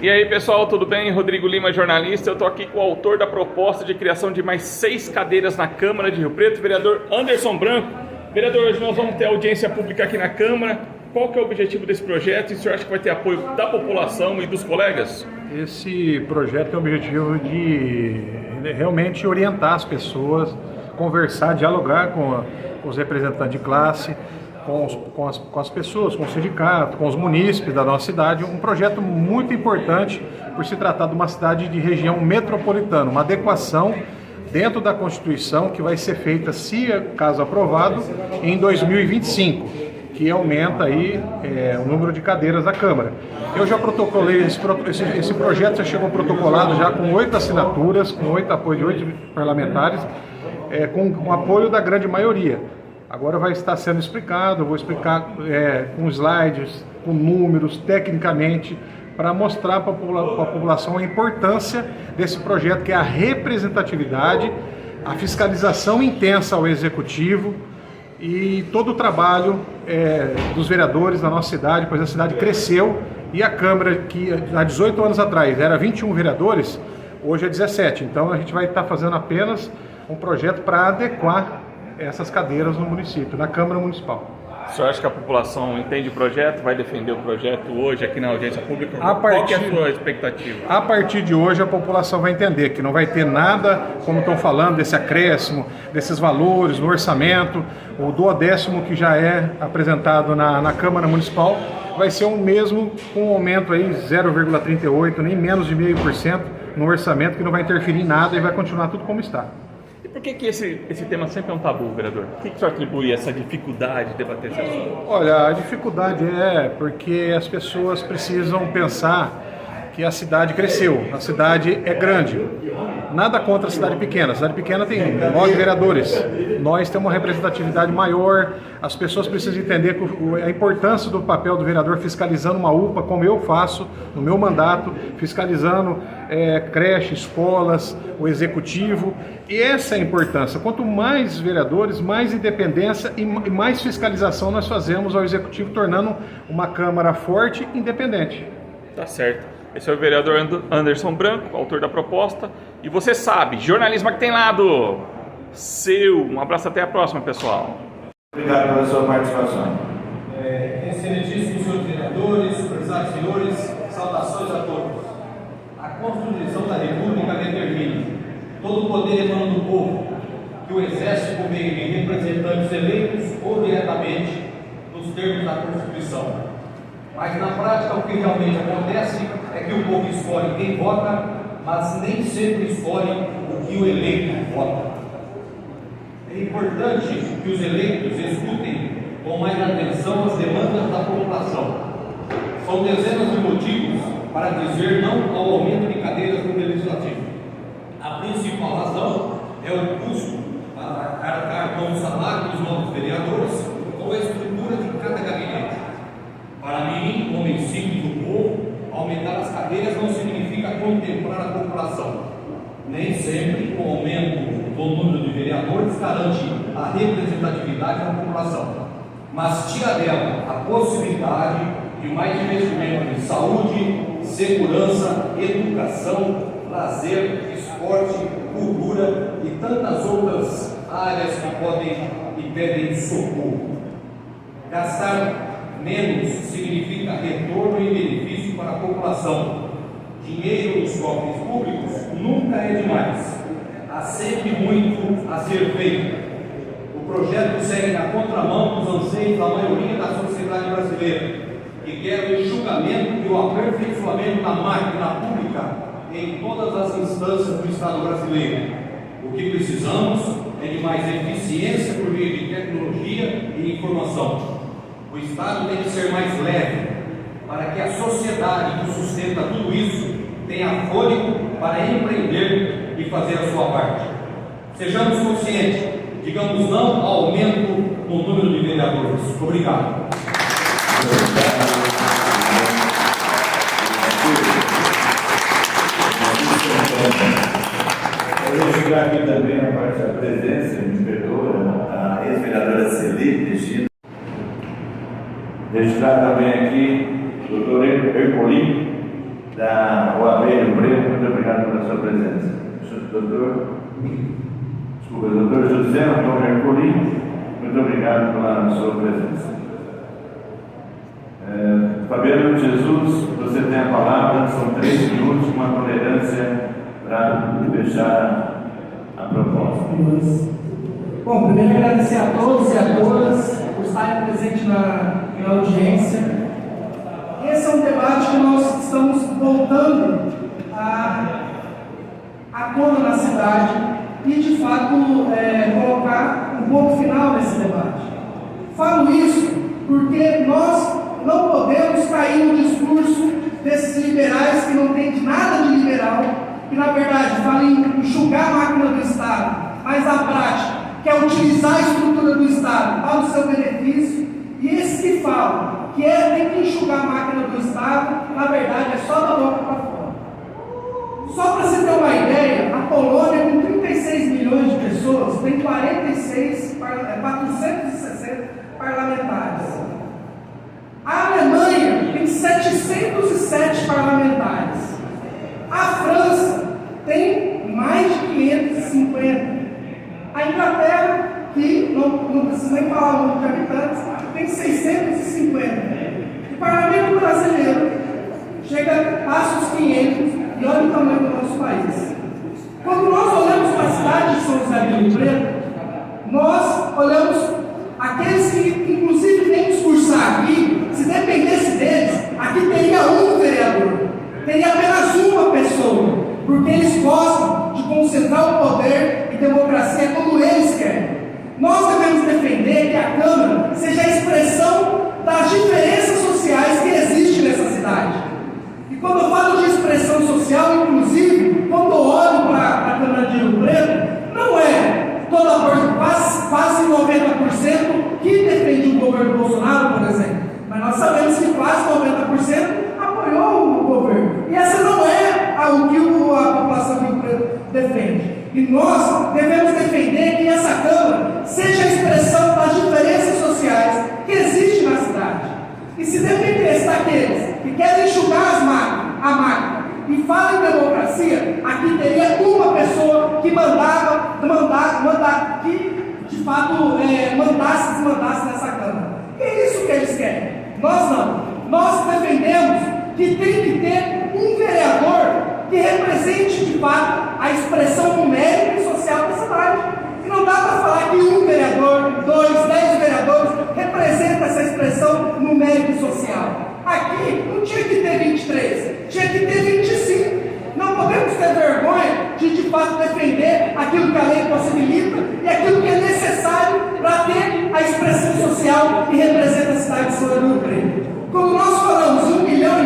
E aí pessoal, tudo bem? Rodrigo Lima, jornalista. Eu estou aqui com o autor da proposta de criação de mais 6 cadeiras na Câmara de Rio Preto, vereador Anderson Branco. Vereador, hoje nós vamos ter audiência pública aqui na Câmara. Qual que é o objetivo desse projeto? E o senhor acha que vai ter apoio da população e dos colegas? Esse projeto tem o objetivo de realmente orientar as pessoas, conversar, dialogar com os representantes de classe, com as pessoas, com o sindicato, com os munícipes da nossa cidade. Um projeto muito importante por se tratar de uma cidade de região metropolitana, uma adequação dentro da Constituição que vai ser feita, se caso aprovado, em 2025, que aumenta aí o número de cadeiras da Câmara. Eu já protocolei, esse projeto já chegou protocolado já com 8 assinaturas, com 8 apoios de 8 parlamentares, com apoio da grande maioria. Agora vai estar sendo explicado, eu vou explicar com slides, com números, tecnicamente, para mostrar para a população a importância desse projeto, que é a representatividade, a fiscalização intensa ao Executivo e todo o trabalho dos vereadores da nossa cidade, pois a cidade cresceu e a Câmara, que há 18 anos atrás era 21 vereadores, hoje é 17. Então a gente vai estar fazendo apenas um projeto para adequar essas cadeiras no município, na Câmara Municipal. O senhor acha que a população entende o projeto, vai defender o projeto hoje aqui na audiência pública? Qual que é a sua expectativa? A partir de hoje a população vai entender que não vai ter nada, como estão falando, desse acréscimo, desses valores no orçamento, o duodécimo que já é apresentado na Câmara Municipal, vai ser o mesmo com um aumento aí 0,38, nem menos de 0,5% no orçamento, que não vai interferir em nada e vai continuar tudo como está. Por que esse tema sempre é um tabu, vereador? Por que o senhor atribui essa dificuldade de debater esse assunto? Olha, a dificuldade é porque as pessoas precisam pensar que a cidade cresceu, a cidade é grande. Nada contra a cidade pequena. A cidade pequena tem 9 vereadores. Nós temos uma representatividade maior. As pessoas precisam entender a importância do papel do vereador fiscalizando uma UPA, como eu faço no meu mandato, fiscalizando creche, escolas, o executivo. E essa é a importância. Quanto mais vereadores, mais independência e mais fiscalização nós fazemos ao executivo, tornando uma Câmara forte e independente. Tá certo. Esse é o vereador Anderson Branco, autor da proposta. E você sabe, jornalismo aqui tem lado seu. Um abraço, até a próxima, pessoal. Obrigado pela sua participação. Excelentíssimos senhores vereadores, prezados senhores, saudações a todos. A Constituição da República determina: todo o poder emana do povo, que o exerce por meio de representantes eleitos ou diretamente nos termos da Constituição. Mas na prática o que realmente acontece é que o povo escolhe quem vota, mas nem sempre escolhe o que o eleito vota. É importante que os eleitos escutem com mais atenção as demandas da população. São dezenas de motivos para dizer não ao aumento de cadeiras no Legislativo. A principal razão é o custo para arcar com o salário dos novos vereadores ou a estrutura de cada gabinete. Para mim, homem simples do povo, aumentar as cadeiras não significa contemplar a população. Nem sempre o aumento do número de vereadores garante a representatividade da população, mas tira dela a possibilidade de mais investimento em saúde, segurança, educação, lazer, esporte, cultura e tantas outras áreas que podem e pedem socorro. Gastar menos significa retorno e benefício para a população. Dinheiro nos cofres públicos nunca é demais. Há sempre muito a ser feito. O projeto segue na contramão dos anseios da maioria da sociedade brasileira, que quer o enxugamento e o aperfeiçoamento da máquina pública em todas as instâncias do Estado brasileiro. O que precisamos é de mais eficiência por meio de tecnologia e informação. O Estado tem que ser mais leve, para que a sociedade que sustenta tudo isso tenha fôlego para empreender e fazer a sua parte. Sejamos conscientes, digamos não ao aumento no número de vereadores. Obrigado. Eu vou chegar aqui também a parte da presença, me perdoa, a ex-vereadora Celi Regina. Registrar também aqui o doutor Ercolim, da OAB Rio Preto. Muito obrigado pela sua presença. Doutor José Antônio Ercolim, muito obrigado pela sua presença. Fabiano Jesus, você tem a palavra, são 3 minutos, com uma tolerância para fechar a proposta. Bom, primeiro agradecer a todos e a todas por estarem presentes na audiência. Esse é um debate que nós estamos voltando à tona na cidade e, de fato, colocar um ponto final nesse debate. Falo isso porque nós não podemos cair no discurso desses liberais que não tem nada de liberal, que na verdade falam em enxugar a máquina do Estado, mas a prática quer utilizar a estrutura do Estado para o seu benefício, e esses que falam que tem que enxugar a máquina do Estado, na verdade é só da boca para fora. Só para você ter uma ideia, a Polônia, com 36 milhões de pessoas, tem 460 parlamentares. A Alemanha tem 707 parlamentares. A França tem mais de 550. A Inglaterra, que não precisa nem falar o número de habitantes, tem 650. O parlamento brasileiro passa os 500 e olha o tamanho do nosso país. Quando nós olhamos para a cidade de São José do Rio Preto, nós olhamos aqueles que inclusive vêm discursar aqui. Se dependesse deles, aqui teria um vereador, teria apenas uma pessoa, porque eles gostam de concentrar o poder e democracia como eles querem. Nós devemos defender que a Câmara seja a expressão das diferenças sociais que existem nessa cidade. E quando eu falo de expressão social, inclusive, quando eu olho para a Câmara de Rio Preto, não é quase 90% que defende o governo Bolsonaro, por exemplo. Mas nós sabemos que quase 90% apoiou o governo. E essa não é o que a população de Rio Preto defende. E nós devemos defender que essa Câmara seja a expressão das diferenças sociais que existem na cidade. E se dependesse daqueles que querem enxugar a máquina e falam em democracia, aqui teria uma pessoa que que de fato desmandasse nessa Câmara. E é isso que eles querem. Nós não. Nós defendemos que tem que ter um vereador que represente de fato a expressão numérica e social da cidade. E não dá para falar que um vereador, 10 vereadores representa essa expressão numérica e social. Aqui não tinha que ter 23, tinha que ter 25. Não podemos ter vergonha de fato defender aquilo que a lei possibilita e aquilo que é necessário para ter a expressão social que representa a cidade de São José do Rio Preto. Quando nós falamos 1,5 milhão,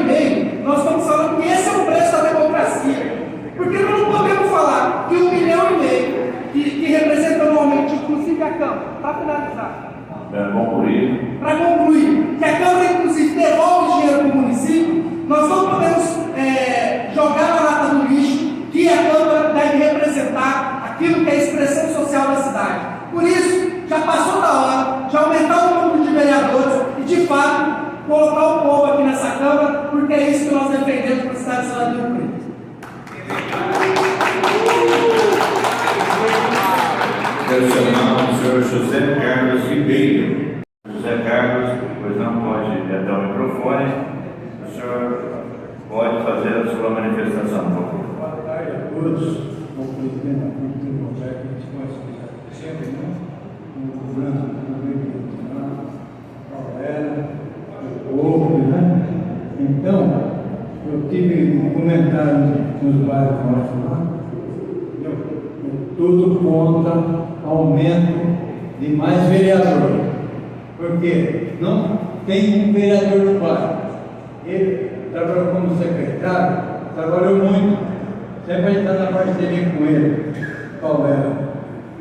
nós estamos falando que esse é o preço da democracia. Porque nós não podemos falar que 1,5 milhão, que representa anualmente, inclusive a Câmara, para finalizar. Para concluir, que a Câmara, inclusive, devolve dinheiro para o município, nós não podemos jogar na lata do lixo que a Câmara deve representar aquilo que é a expressão social da cidade. Por isso, já passou da hora de aumentar o número de vereadores e, de fato, colocar o povo aqui nessa Câmara, porque é isso que nós defendemos para a cidade de São José do Rio Preto. Quero chamar o senhor José Carlos Ribeiro. José Carlos, pois não pode ir até o microfone. O senhor pode fazer a sua manifestação, por favor. Boa tarde a todos. O presidente da Câmara do Conselho, que a gente conhece sempre, né? O Branco do Rio o povo, né? Então, eu tive um comentário nos bairros nossos lá. Tudo contra aumento de mais vereadores, porque não tem um vereador no bairro. Ele trabalhou como secretário, trabalhou muito, sempre a gente está na parceria com ele, qual era,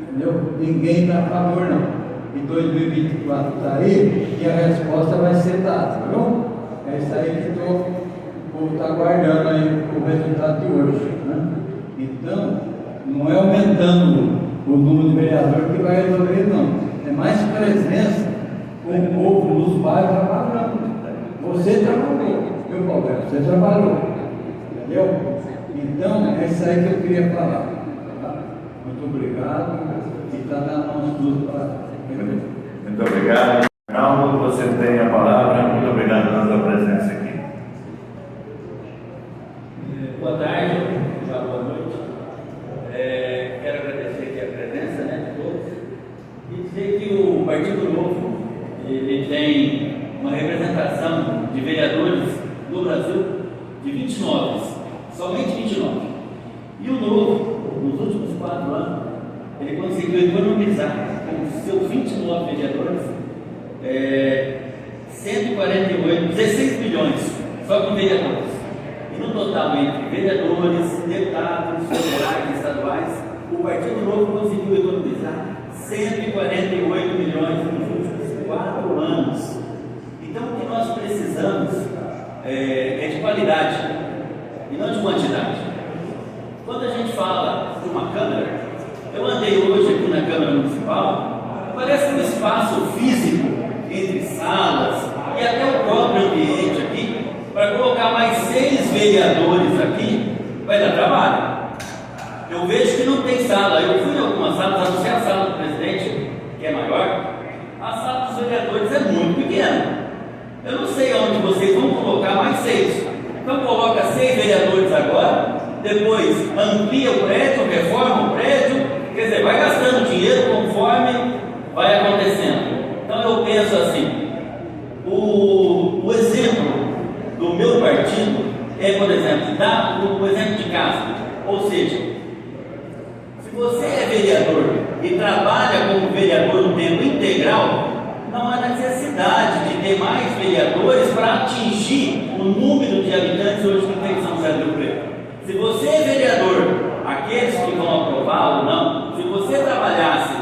entendeu? Ninguém está a favor não. Em 2024 está aí e a resposta vai ser dada, tá bom? É isso aí que o povo está aguardando aí o resultado de hoje, né? Então, não é aumentando o número de vereadores que vai resolver, não. É mais presença com o povo nos bairros trabalhando. Você trabalhou, viu, Paulo? Você trabalhou, entendeu? Então, é isso aí que eu queria falar. Tá? Muito obrigado e está na mão tudo para... Muito obrigado. Arnaldo, você tem a palavra. Muito obrigado pela sua presença aqui. Boa tarde, já boa noite. Quero agradecer aqui a presença, né, de todos e dizer que o Partido Novo ele tem uma representação de vereadores no Brasil de 29, somente 29. E o Novo, nos últimos 4 anos, ele conseguiu economizar com seus 29 vereadores 16 bilhões só com vereadores. E no total, entre vereadores, deputados, federais e estaduais, o Partido Novo conseguiu economizar 148 milhões nos últimos 4 anos. Então, o que nós precisamos é de qualidade e não de quantidade. Quando a gente fala de uma Câmara, eu andei hoje aqui na Câmara Municipal, parece um espaço físico entre salas e até o próprio ambiente aqui. Para colocar mais 6 vereadores aqui, vai dar trabalho. Eu vejo que não tem sala. Eu fui em algumas salas, a não ser a sala do presidente, que é maior. A sala dos vereadores é muito pequena. Eu não sei onde vocês vão colocar mais 6. Então coloca 6 vereadores agora, depois amplia o prédio, reforma o prédio, quer dizer, vai gastando dinheiro conforme vai acontecendo. Então eu penso assim, o exemplo do meu partido é, por exemplo, dar o exemplo de casa. Ou seja, se você é vereador e trabalha como vereador no tempo integral, não há necessidade de ter mais vereadores para atingir o número de habitantes hoje que tem em São José do Rio Preto. Se você é vereador, aqueles que vão aprovar ou não, se você trabalhasse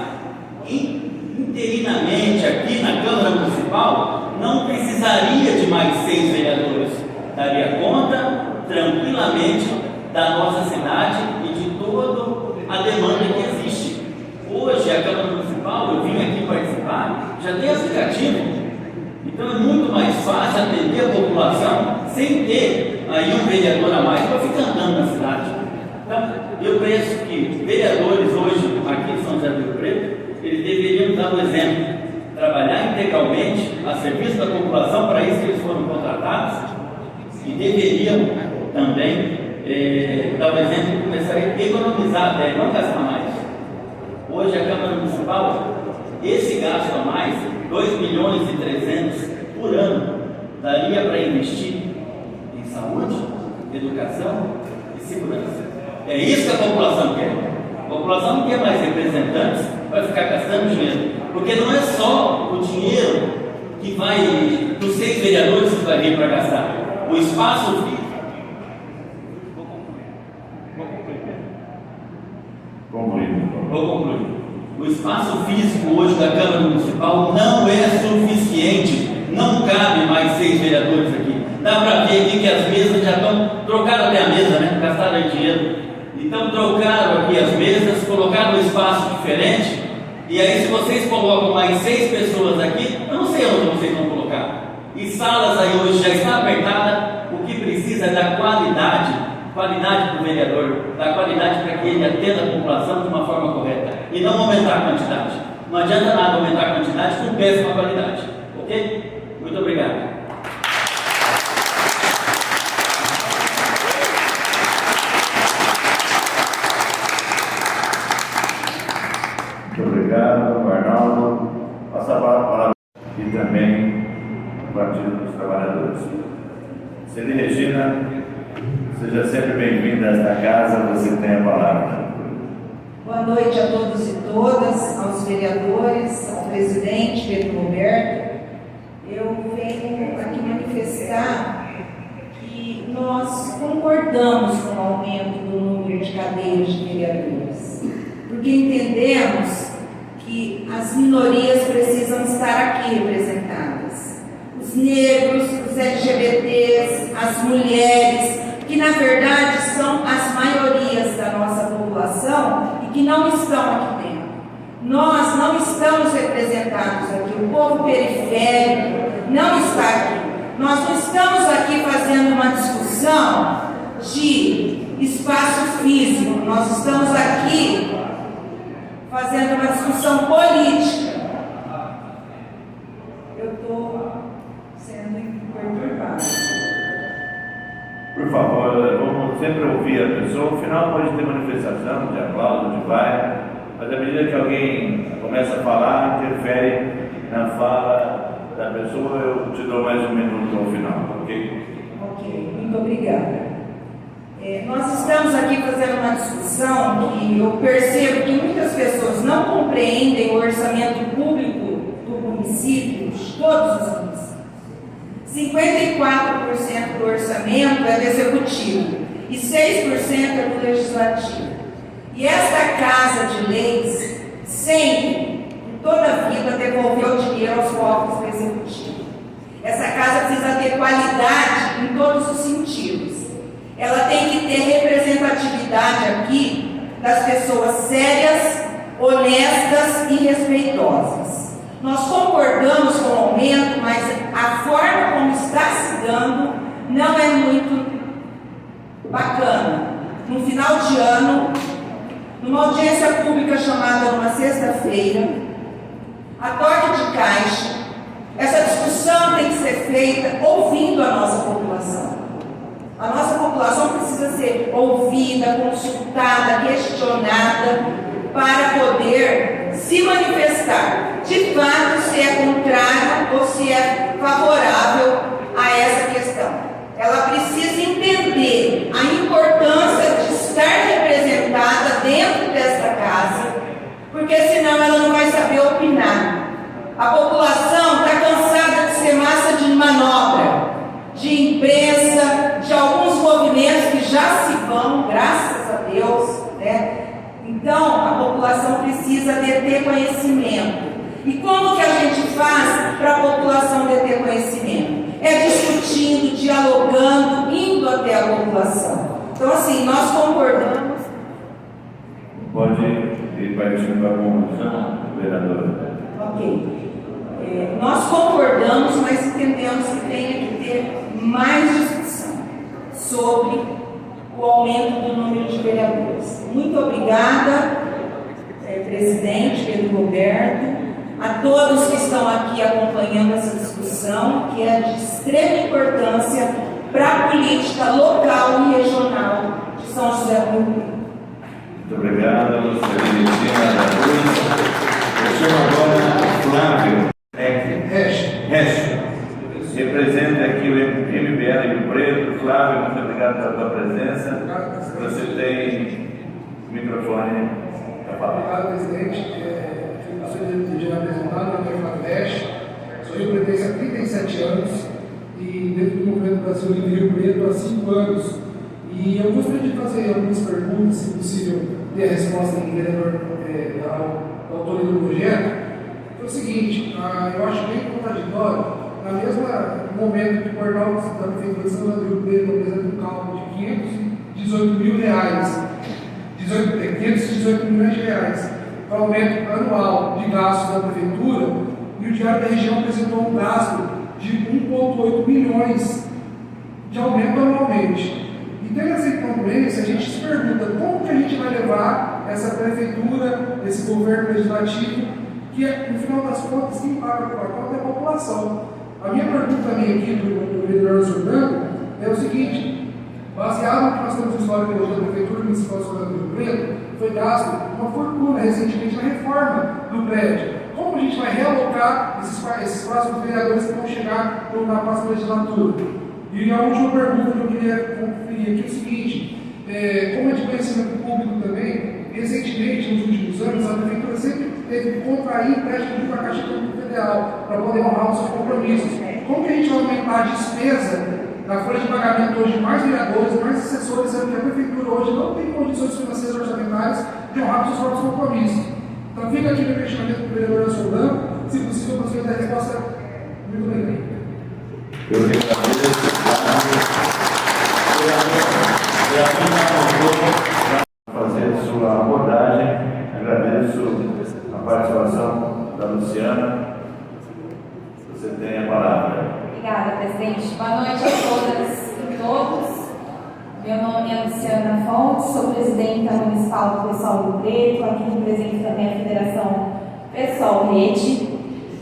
interinamente aqui na Câmara Municipal, não precisaria de mais 6 vereadores. Daria conta tranquilamente da nossa cidade e de toda a demanda que existe. Hoje a Câmara Municipal, eu vim aqui participar, já tem aplicativo. Então é muito mais fácil atender a população sem ter aí um vereador a mais para ficar andando na cidade. Então eu penso que vereadores hoje aqui em São José do Rio Preto, eles deveriam dar o exemplo, trabalhar integralmente a serviço da população, para isso que eles foram contratados, e deveriam também dar o exemplo de começar a economizar até, não gastar mais. Hoje a Câmara Municipal, esse gasto a mais, 2,3 milhões por ano, daria para investir em saúde, educação e segurança. É isso que a população quer. A população não quer mais representantes para ficar gastando dinheiro, porque não é só o dinheiro que vai dos 6 vereadores que vai vir para gastar. O espaço físico. Vou concluir. O espaço físico hoje da Câmara Municipal não é suficiente. Não cabe mais 6 vereadores aqui. Dá para ver aqui que as mesas já estão. Trocaram até a mesa, né? Gastaram aí dinheiro. Então trocaram aqui as mesas, colocaram um espaço diferente. E aí, se vocês colocam mais 6 pessoas aqui, eu não sei onde vocês vão colocar. E salas aí hoje já está apertada. O que precisa é da qualidade para o vereador, da qualidade para que ele atenda a população de uma forma correta e não aumentar a quantidade. Não adianta nada aumentar a quantidade com péssima qualidade, ok? Muito obrigado. Muito obrigado, Arnaldo. Passa a palavra e também o Partido dos Trabalhadores. Celi Regina, seja sempre bem-vinda a esta casa, você tem a palavra. Boa noite a todos e todas, aos vereadores, ao presidente Pedro Roberto. Eu venho aqui manifestar que nós concordamos com o aumento do número de cadeiras de vereadores, porque entendemos que as minorias precisam estar aqui representadas. Os negros, os LGBTs, as mulheres, que na verdade são as maiorias da nossa população e que não estão aqui dentro. Nós não estamos representados aqui, o povo periférico não está aqui. Nós não estamos aqui fazendo uma discussão de espaço físico, nós estamos aqui fazendo uma discussão política. Eu estou sendo perturbada. Por favor, vamos sempre ouvir a pessoa. No final pode ter manifestação, de aplauso, de vai, mas à medida que alguém começa a falar, interfere na fala da pessoa, eu te dou mais um minuto ao final, ok? Ok, muito obrigada. Nós estamos aqui fazendo uma discussão que eu percebo que muitas pessoas não compreendem o orçamento público do município, de todos os municípios. 54% do orçamento é do executivo e 6% é do legislativo. E esta Casa de Leis sempre, em toda a vida, devolveu dinheiro aos cofres do executivo. Essa casa precisa ter qualidade em todos os sentidos. Ela tem que ter representatividade aqui das pessoas sérias, honestas e respeitosas. Nós concordamos com o aumento, mas a forma como está se dando não é muito bacana. No final de ano, numa audiência pública chamada numa sexta-feira, a toque de caixa, essa discussão tem que ser feita ouvindo a nossa população. A nossa população precisa ser ouvida, consultada, questionada, para poder se manifestar de fato se é contrário ou se é favorável a essa questão. Ela precisa entender a importância de estar representada dentro desta casa, porque senão ela não vai saber opinar. A população está cansada de ser massa de manobra, de imprensa, de alguns movimentos que já se vão, graças a Deus, né? Então, a população precisa de ter conhecimento. E como que a gente faz para a população de ter conhecimento? É discutindo, dialogando, indo até a população. Então, assim, nós concordamos. Pode ir partindo para a conclusão, vereadora. Ok. Nós concordamos, mas entendemos que tem que ter mais discussão sobre o aumento do número de vereadores. Muito obrigada, presidente Pedro Roberto, a todos que estão aqui acompanhando essa discussão, que é de extrema importância para a política local e regional de São José do Rio Preto. Muito obrigado, Lucilina da Cruz. Eu chamo agora Flávio Resch. Representa aqui o MBL Rio Preto. Flávio, muito obrigado pela tua presença. Você tem o microfone para falar. Obrigado, presidente. Gostaria de apresentar, meu nome é Flávio Resch, sou Rio Preto há 37 anos e dentro do Movimento Brasil Livre Rio Preto há 5 anos. E eu gostaria de fazer algumas perguntas, se possível, ter a resposta do vereador da autoria do projeto. É o seguinte, eu acho bem contraditório. No mesmo momento que o portal da Prefeitura de São José do Rio Preto apresenta um cálculo de R$518 mil, 518 milhões de reais, para o aumento anual de gastos da Prefeitura, e o Diário da Região apresentou um gasto de 1,8 milhões de aumento anualmente. E tendo essa incongruência, a gente se pergunta como que a gente vai levar essa Prefeitura, esse governo legislativo, que no final das contas, quem paga por conta é a população. A minha pergunta aqui do vereador Sordano é o seguinte: baseado no que nós temos histórico da Prefeitura Municipal de São José do Rio Preto, foi gasto uma fortuna recentemente na reforma do prédio. Como a gente vai realocar esses próximos vereadores que vão chegar na próxima legislatura? E a última pergunta que eu queria conferir aqui é o seguinte: como é de conhecimento público também, recentemente, nos últimos anos, a Prefeitura sempre teve que contrair empréstimo junto à Caixa Econômica Federal para poder honrar os seus compromissos. Como que a gente vai aumentar a despesa da folha de pagamento hoje de mais vereadores, mais assessores, sendo que a Prefeitura hoje não tem condições financeiras orçamentárias de honrar os seus próprios compromissos? Então fica aqui meu questionamento para o vereador Solano, se possível, eu consigo dar a resposta muito bem. Eu agradeço. Fazer sua abordagem, agradeço a participação da Luciana. Você tem a palavra. Obrigada, presidente. Boa noite a todas e todos. Meu nome é Luciana Fontes, sou presidenta municipal do PSOL Rio Preto, aqui represento também a Federação PSOL Rede.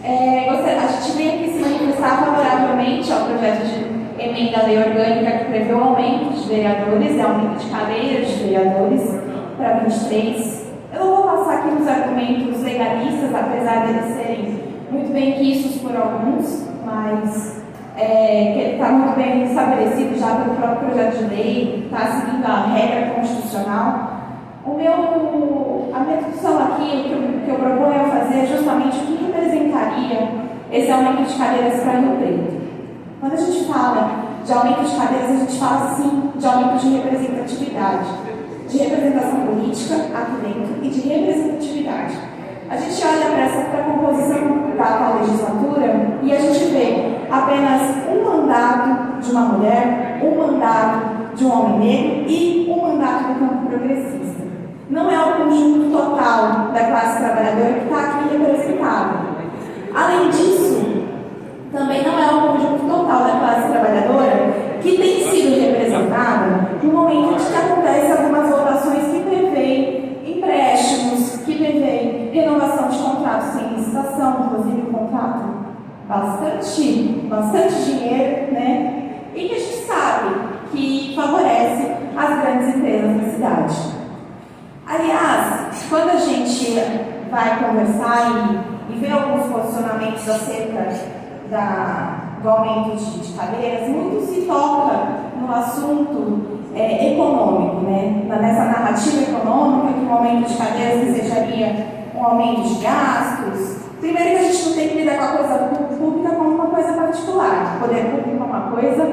A gente veio aqui se manifestar favoravelmente ao projeto de emenda à lei orgânica que prevê o aumento de vereadores, aumento de cadeiras de vereadores para 23. Eu não vou passar aqui nos argumentos legalistas, apesar de eles serem muito bem quistos por alguns, mas que ele está muito bem estabelecido já pelo próprio projeto de lei, está seguindo a regra constitucional. A minha discussão aqui, o que eu proponho fazer é justamente o que representaria esse aumento de cadeiras para Rio Preto. Quando a gente fala de aumento de cadeiras, a gente fala sim de aumento de representatividade, de representação política aqui dentro e de representatividade. A gente olha para a composição da atual legislatura e a gente vê apenas um mandato de uma mulher, um mandato de um homem negro e um mandato do campo progressista. Não é o conjunto total da classe trabalhadora que está aqui representado. Além disso, também não é o conjunto total da classe trabalhadora que tem sido representada no momento em que acontecem algumas votações que prevêem empréstimos, que prevêem renovação de contratos sem licitação, inclusive um contrato bastante dinheiro, né? E que a gente sabe que favorece as grandes empresas da cidade. Aliás, quando a gente vai conversar e ver alguns posicionamentos acerca do aumento de cadeiras, muito se toca no assunto econômico, né? Nessa narrativa econômica, que o aumento de cadeiras desejaria um aumento de gastos. Primeiro que a gente não tem que lidar com a coisa pública como uma coisa particular. O poder público é uma coisa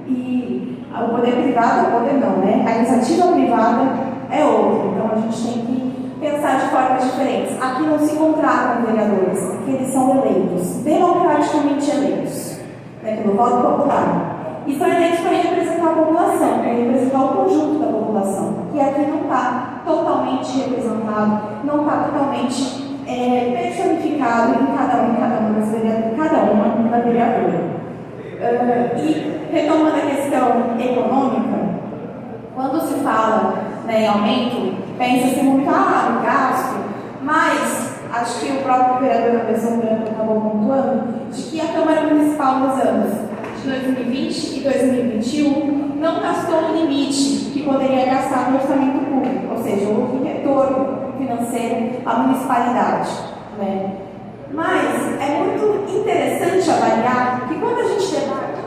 e o poder privado é o poder não, né? A iniciativa privada é outra. Então a gente tem que pensar de formas diferentes. Aqui não se contratam vereadores, aqui eles são eleitos, democraticamente eleitos, né, pelo voto popular. E são eleitos para representar a população, para representar o conjunto da população, que aqui não está totalmente representado, não está totalmente personificado em cada uma da vereadora. E retomando a questão econômica, quando se fala, né, em aumento, pensa-se muito no gasto, mas acho que o próprio vereador Anderson Branco acabou pontuando de que a Câmara Municipal nos anos de 2020 e 2021 não gastou o limite que poderia gastar no orçamento público, ou seja, houve retorno financeiro à municipalidade, né? Mas é muito interessante avaliar que quando a gente debate,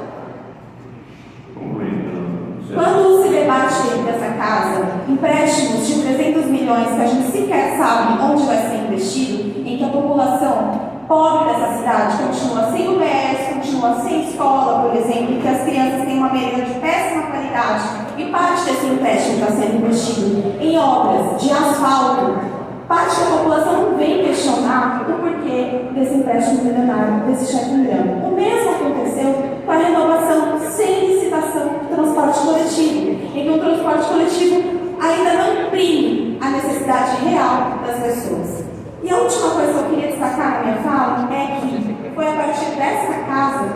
quando se debate dentro dessa casa empréstimos de 300 milhões que a gente sequer sabe onde vai ser investido, em que a população pobre dessa cidade continua sem UBS, continua sem escola, por exemplo, e que as crianças têm uma merenda de péssima qualidade, e parte desse empréstimo está sendo investido em obras de asfalto, parte da população não vem questionar o porquê desse empréstimo milionário, desse cheque em branco. O mesmo aconteceu com a renovação sem licitação do transporte coletivo, em que o transporte coletivo ainda não imprime a necessidade real das pessoas. E a última coisa que eu queria destacar na minha fala é que foi a partir dessa casa,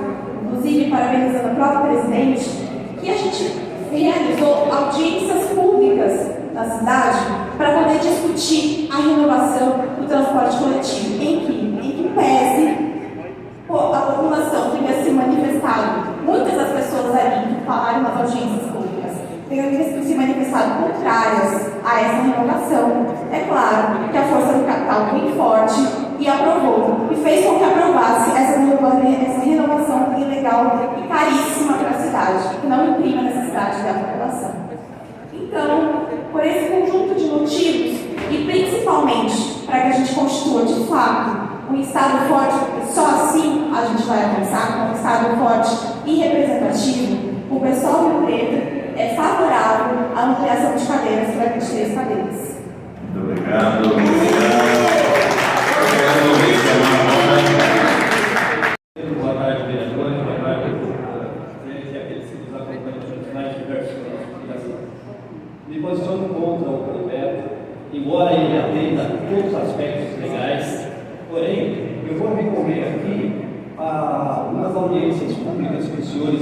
inclusive parabenizando o próprio presidente, que a gente realizou audiências públicas na cidade para poder discutir a renovação do transporte coletivo, em que pese a população tenha se manifestado, muitas das pessoas ali que falaram nas audiências públicas tenham se manifestado contrárias a essa renovação. É claro que a força do capital foi forte e aprovou, e fez com que aprovasse essa renovação ilegal e caríssima para a cidade, que não imprime a necessidade da população. Então, por esse conjunto de motivos, e principalmente para que a gente constitua de fato um Estado forte, porque só assim a gente vai avançar com um Estado forte e representativo, o PSOL Rio Preto é favorável à ampliação de cadeiras para 23 cadeiras. Muito obrigado. Boa tarde, vereadores. Boa tarde, presidente e aqueles que nos acompanham nos mais diversos comunicação. Me posiciono contra o projeto, embora ele atenda a todos os aspectos legais, porém, eu vou recorrer aqui a umas audiências públicas que os senhores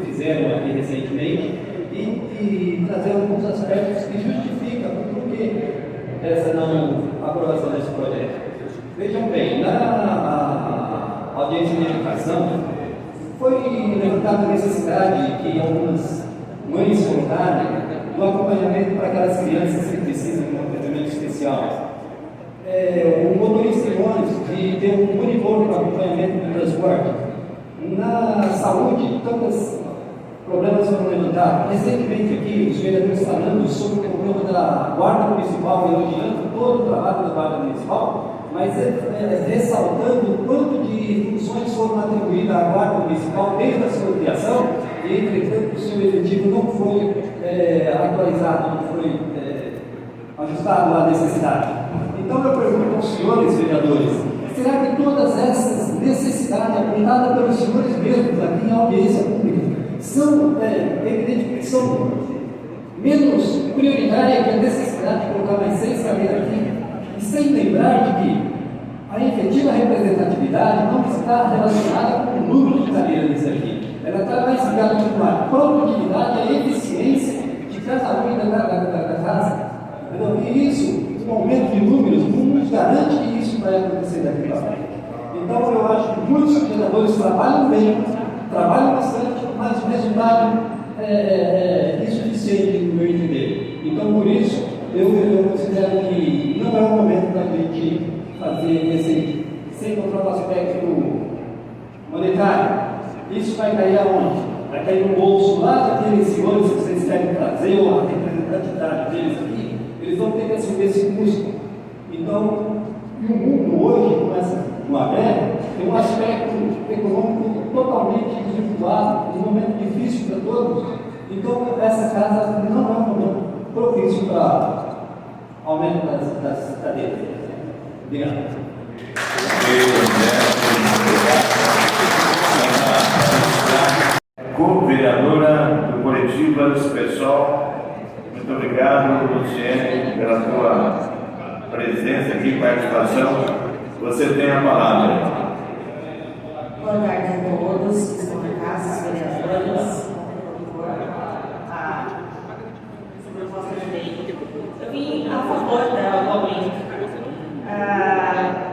fizeram aqui recentemente e trazer alguns aspectos que justificam o porquê dessa não aprovação desse projeto. Vejam bem, na audiência de educação foi levantada a necessidade que algumas mães colocaram do acompanhamento para aquelas crianças que precisam de um atendimento especial. O motorista de ônibus de ter um monitor para acompanhamento do transporte. Na saúde, tantos problemas foram levantados. Recentemente aqui, os vereadores falando sobre o problema da Guarda Municipal, elogiando todo o trabalho da Guarda Municipal, mas ressaltando o quanto de funções foram atribuídas à Guarda Municipal desde a sua criação, e entretanto o seu efetivo não foi atualizado, não foi ajustado à necessidade. Então eu pergunto aos senhores vereadores, será que todas essas necessidades apontadas pelos senhores mesmos aqui em audiência pública são, evidentemente, são menos prioritárias que a necessidade de colocar mais 6 cadeiras aqui? E sem lembrar de que a efetiva representatividade não está relacionada com o número de cadeiras disso aqui. Ela está mais ligada com a produtividade e a eficiência de cada um da casa. E isso, o aumento de números, não nos garante que isso vai acontecer daqui para frente. Então, eu acho que muitos vereadores trabalham bem, trabalham bastante, mas o resultado é insuficiente, no meu entender. Então, por isso, eu considero que não é o momento da gente fazer esse, sem controlar o aspecto monetário. Isso vai cair aonde? Vai cair no bolso lá daqueles senhores que vocês querem trazer, ou a representatividade deles aqui. Eles vão ter que assumir esse custo. Então, e o mundo hoje, com uma guerra, tem um aspecto econômico totalmente desvirtuado, um momento difícil para todos. Então, essa casa não é um momento propício para aumento das cadeiras. Obrigado. Co-vereadora do Coletivas Pessoal, muito obrigado, Luciene, pela tua presença aqui e participação. Você tem a palavra. Boa tarde a todos que estão na casa, os vereadores. Eu vim a favor do aumento.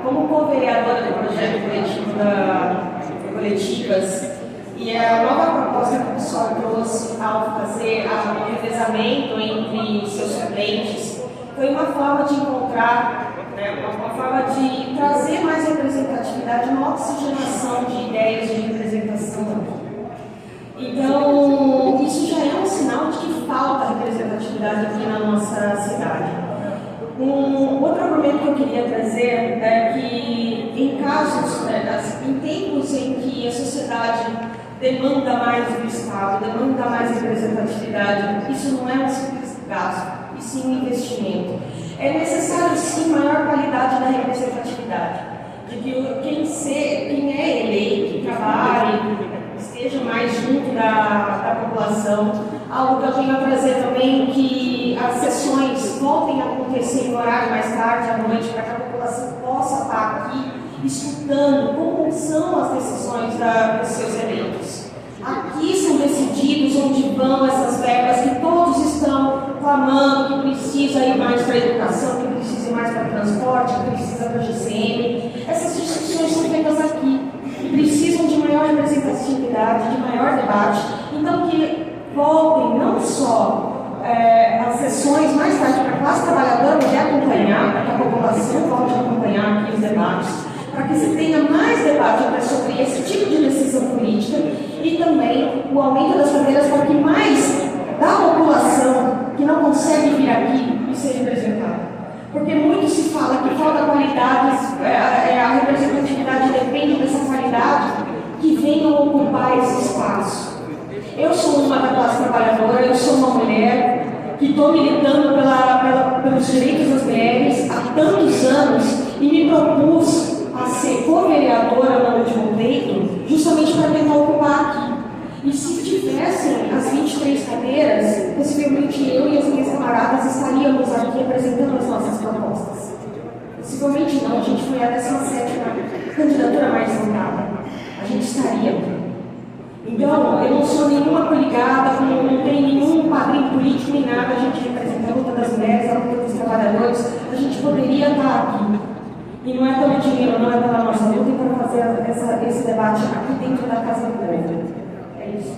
Como co-vereadora do projeto coletivo da Coletivas, e a nova proposta que o pessoal trouxe ao fazer o revezamento entre seus suplentes foi uma forma de encontrar, uma forma de trazer mais representatividade, uma oxigenação de ideias de representação. Então, isso já é um sinal de que falta representatividade aqui na nossa cidade. Outro argumento que eu queria trazer é que, em casos, em tempos em que a sociedade demanda mais do Estado, demanda mais representatividade, isso não é um simples gasto, e sim um investimento. É necessário, sim, maior qualidade da representatividade, de que quem é eleito, que trabalhe, esteja mais junto da população. Algo que eu venho a trazer também, que as sessões voltem a acontecer em horário mais tarde, à noite, para que a população possa estar aqui escutando como são as decisões dos seus eleitos. Aqui são decididos onde vão essas verbas que todos estão clamando, que precisa ir mais para a educação, que precisa ir mais para o transporte, que precisa para a GCM. Essas discussões são feitas aqui e precisam de maior representatividade, de maior debate. Então, que voltem não só as sessões mais tarde para a classe trabalhadora poder acompanhar, para que a população volte a acompanhar aqui os debates, para que se tenha mais debate sobre esse tipo de decisão política e também o aumento das cadeiras para que mais da população que não consegue vir aqui e ser representada. Porque muito se fala que falta qualidade, a representatividade depende dessa qualidade que venham ocupar esse espaço. Eu sou uma da classe trabalhadora, eu sou uma mulher que estou militando pelos direitos das mulheres há tantos anos e me propus a ser co-vereadora no último pleito, justamente para tentar ocupar aqui. E se tivessem as 23 cadeiras, possivelmente eu e as minhas camaradas estaríamos aqui apresentando as nossas propostas. Possivelmente não, a gente foi a 17ª candidatura mais votada. A gente estaria aqui. Então, eu não sou nenhuma coligada, não tem nenhum padrinho político nem nada, a gente representa a luta das mulheres, a luta dos trabalhadores, a gente poderia estar aqui. E não é pelo dinheiro, não é pela nossa luta, e para fazer esse debate aqui dentro da Casa do Povo. É isso.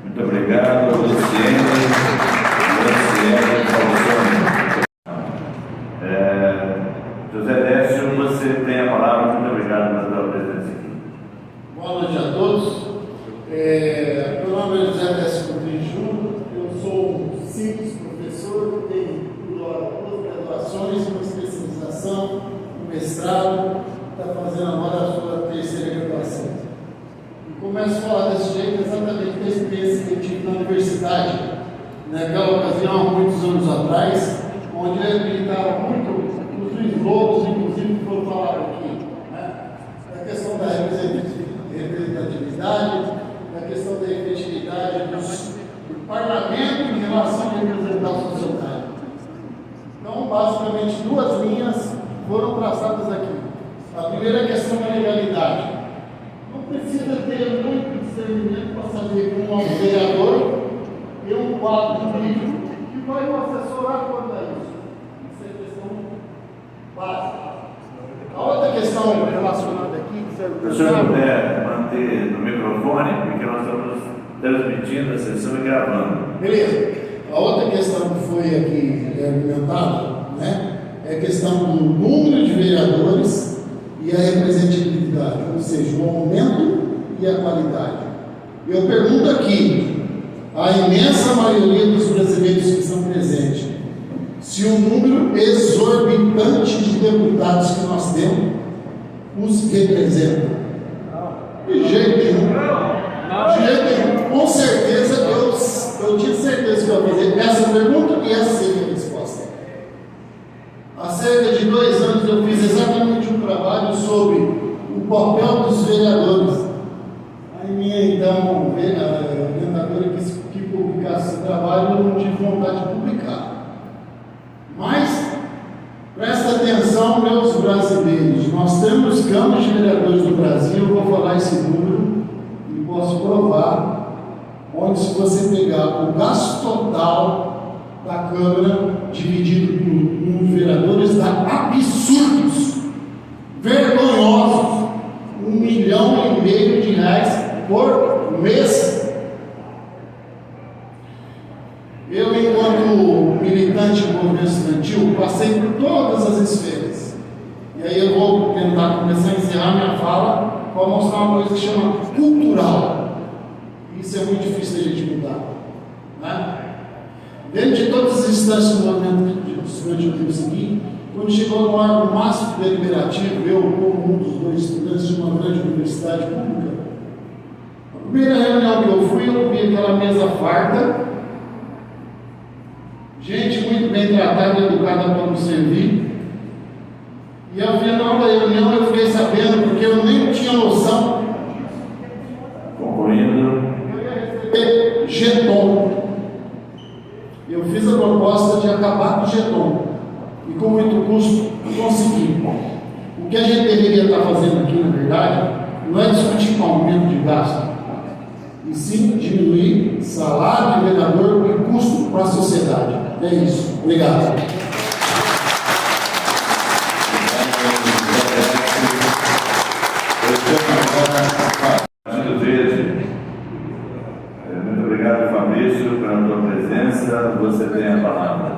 Muito obrigado, Luciene. José Décio, você tem a palavra. Muito obrigado pela presença aqui. Boa noite a todos. Meu nome é José Décio Rodrigues Júnior. Eu sou um simples professor, tenho duas graduações, uma especialização, um mestrado, está fazendo agora a sua terceira graduação. E começo a falar desse jeito exatamente da experiência que eu tive na universidade, naquela ocasião, há muitos anos atrás, onde eu militava muito os Luiz Lobos, inclusive, que foram falar aqui, né? A questão da representatividade, a questão da efetividade do parlamento em relação a representar a sociedade. Então, basicamente, duas linhas foram traçadas aqui. A primeira é a questão da legalidade. Não precisa ter muito discernimento para saber como um vereador tem um quadro jurídico que vai o assessorar quanto a isso. Isso é questão básica. A outra questão relacionada aqui, que serve para se o senhor puder manter no microfone, porque nós estamos transmitindo a sessão e gravando. Beleza. A outra questão que foi aqui argumentada, né, é a questão do número de vereadores e a representatividade, ou seja, o aumento e a qualidade. Eu pergunto aqui, a imensa maioria dos brasileiros que estão presentes, se o número exorbitante de deputados que nós temos os representa. De jeito nenhum. De jeito nenhum. Com certeza, eu tinha certeza que eu ia fazer essa pergunta e essa seria a resposta. Há cerca de 2 anos eu fiz exatamente um trabalho sobre o papel dos vereadores. A minha, então, orientadora que publicasse esse trabalho, eu não tive vontade de publicar. Mas, presta atenção, meus brasileiros, nós temos câmaras de vereadores no Brasil, eu vou falar esse número e posso provar, onde se você pegar o gasto total da Câmara, dividido por vereadores, dá absurdos, vergonhosos, R$1,5 milhão por mês. Eu, enquanto militante do movimento estudantil, passei por todas as esferas. E aí eu vou tentar começar a encerrar minha fala para mostrar uma coisa que se chama cultural. Isso é muito difícil da gente mudar. Né? Dentro de todas as instâncias do movimento estudantil que eu segui, quando chegou no órgão máximo deliberativo, eu, como um dos 2 estudantes de uma grande universidade pública, a primeira reunião que eu fui, eu vi aquela mesa farta, gente muito bem tratada e educada para nos servir. E ao final da reunião eu fiquei sabendo, porque eu nem tinha noção. Concluindo. Eu ia receber jeton. Eu fiz a proposta de acabar com o jeton. E com muito custo consegui. O que a gente deveria estar fazendo aqui, na verdade, não é discutir aumento de gasto, e sim diminuir salário de vereador e custo para a sociedade. É isso. Obrigado. Muito obrigado, Fabrício, pela tua presença. Você tem a palavra.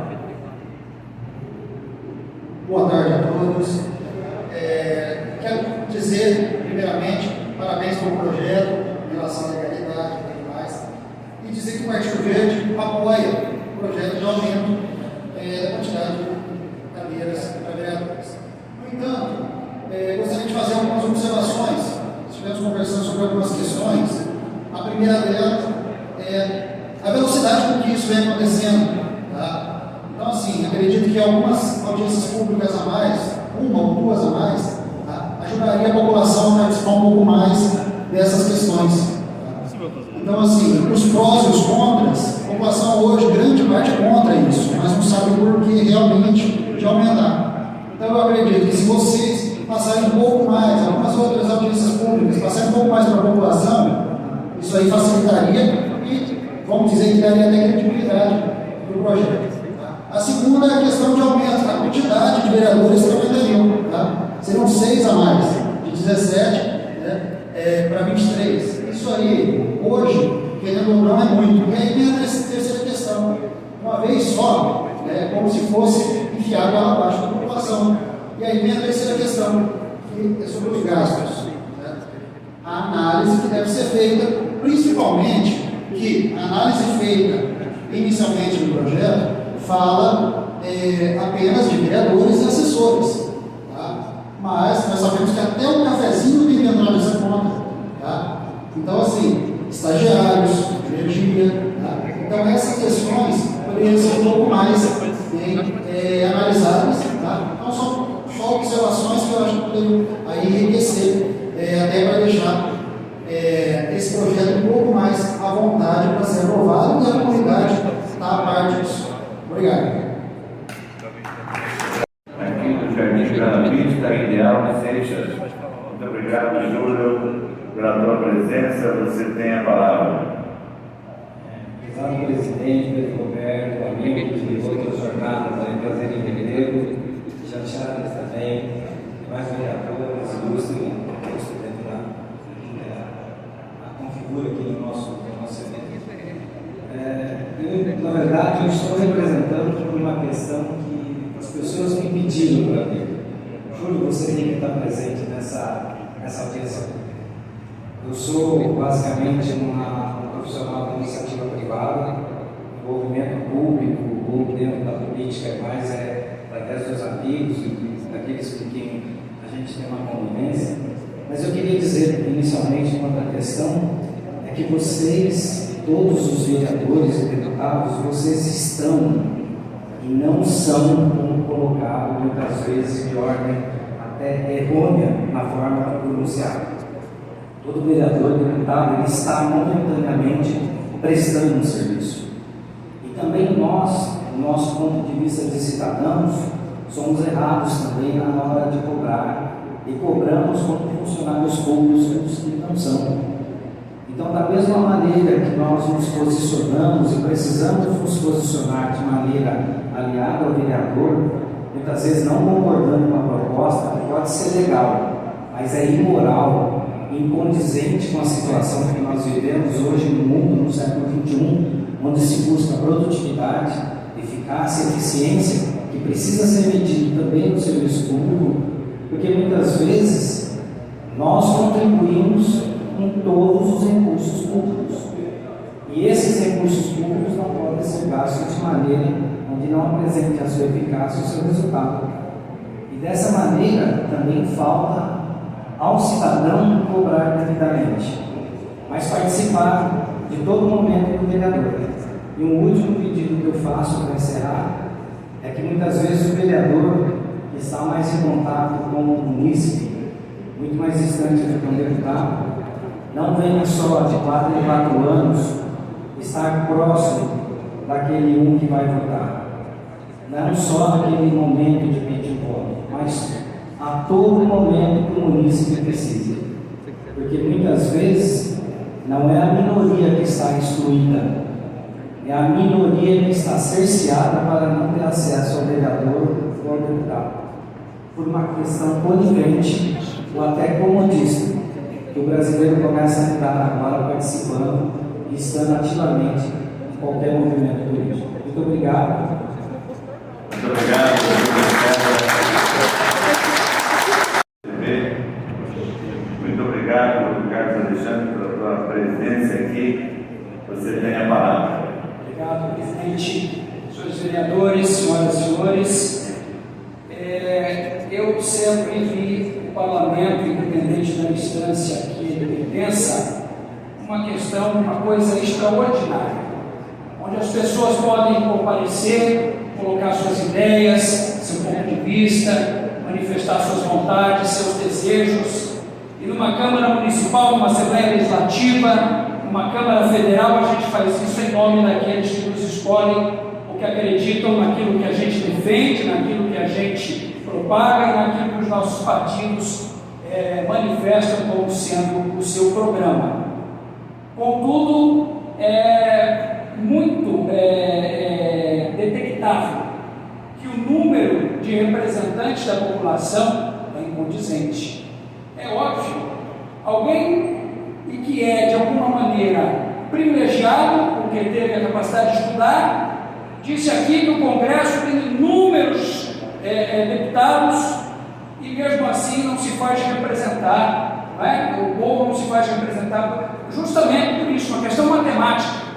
Boa tarde a todos. Quero dizer, primeiramente, parabéns pelo projeto em relação à legalidade e tudo mais, e dizer que o Partido Verde apoia o projeto de aumento da quantidade de cadeiras para vereadores. No entanto, gostaria de fazer algumas observações. Estivemos conversando sobre algumas questões. A primeira delas é a velocidade com que isso vem acontecendo. Tá? Então, assim, acredito que algumas audiências públicas a mais, 1 ou 2 a mais, tá, ajudaria a população a participar um pouco mais dessas questões. Tá? Então, assim, os prós e os contras, a população hoje, grande parte é contra isso, mas não sabe o porquê realmente de aumentar. Então, eu acredito que se vocês passarem um pouco mais, algumas outras audiências públicas, passarem um pouco mais para a população, isso aí facilitaria e, vamos dizer, que daria até credibilidade para o projeto. A segunda é a questão de aumento da quantidade de vereadores que aumentariam. Serão 6 a mais, de 17 para 23. Isso aí, hoje, querendo ou não, é muito. E aí vem a terceira questão. Uma vez só, como se fosse enfiar lá abaixo da população. E aí vem a terceira questão, que é sobre os gastos. A análise que deve ser feita, principalmente que a análise feita inicialmente no projeto fala apenas de vereadores e assessores. Mas nós sabemos que até um cafezinho tem que entrar nessa conta. Então, assim, estagiários, energia. Então, essas questões poderiam ser um pouco mais analisadas. Então, só observações que eu acho que poderiam aí enriquecer, até para deixar esse projeto um pouco mais à vontade para ser aprovado e a comunidade está à parte disso. Obrigado. Aqui do Jardim Grana Vista, Ideal de Seixas. Muito obrigado, Júlio, pela tua presença. Você tem a palavra. Prezado presidente, Pedro Roberto, amigos de outras jornadas aí, prazer em revê-lo, chateadas também, mais vereadores, ilustres dentro da configura aqui do nosso evento. Na verdade, eu estou representando por uma questão que as pessoas me pediram para vir. Júlio, você tem que estar presente nessa audiência. Eu sou basicamente um profissional da iniciativa privada, envolvimento público ou dentro da política, mais através dos amigos e daqueles com quem a gente tem uma convivência. Mas eu queria dizer inicialmente uma outra questão, é que vocês, todos os vereadores e deputados, vocês estão e não são como colocado muitas vezes de ordem até errônea na forma de pronunciar. Todo vereador e deputado ele está momentaneamente prestando um serviço. E também nós, do nosso ponto de vista de cidadãos, somos errados também na hora de cobrar. E cobramos como funcionários públicos que não são. Então, da mesma maneira que nós nos posicionamos e precisamos nos posicionar de maneira aliada ao vereador, muitas vezes não concordando com a proposta, que pode ser legal, mas é imoral, incondizente com a situação que nós vivemos hoje no mundo, no século XXI, onde se busca produtividade, eficácia e eficiência, que precisa ser medido também no serviço público, porque muitas vezes nós contribuímos com todos os recursos públicos. E esses recursos públicos não podem ser gastos de maneira onde não apresente a sua eficácia e o seu resultado. E dessa maneira também falta ao cidadão cobrar devidamente, mas participar de todo momento do vereador. E um último pedido que eu faço para encerrar é que muitas vezes o vereador que está mais em contato com o munícipe, muito mais distante do que um deputado, não venha só de 4 em 4 anos estar próximo daquele um que vai votar, não só naquele momento de pedir voto, mas a todo momento que o munícipe precisa, porque muitas vezes não é a minoria que está excluída, é a minoria que está cerceada para não ter acesso ao vereador ou ao deputado, por uma questão conivente ou até comodista, que o brasileiro começa a estar agora participando e estando ativamente em qualquer movimento político. Muito obrigado. Muito obrigado. Muito obrigado, Carlos Alexandre, pela tua presença aqui. Você tem a palavra. Obrigado, presidente, senhores vereadores, senhoras e senhores. Eu sempre vi o parlamento, independente da instância que ele pertença, uma questão, uma coisa extraordinária, onde as pessoas podem comparecer, colocar suas ideias, seu ponto de vista, manifestar suas vontades, seus desejos. E numa Câmara Municipal, numa Assembleia Legislativa, numa Câmara Federal, a gente faz isso em nome daqueles que nos escolhem, ou que acreditam naquilo que a gente defende, naquilo que a gente propaga e naquilo que os nossos partidos manifestam como sendo o seu programa. Contudo, da população é incondizente. É óbvio, alguém que é de alguma maneira privilegiado, porque teve a capacidade de estudar, disse aqui que o Congresso tem inúmeros deputados e mesmo assim não se faz representar, o povo não se faz representar, justamente por isso, uma questão matemática.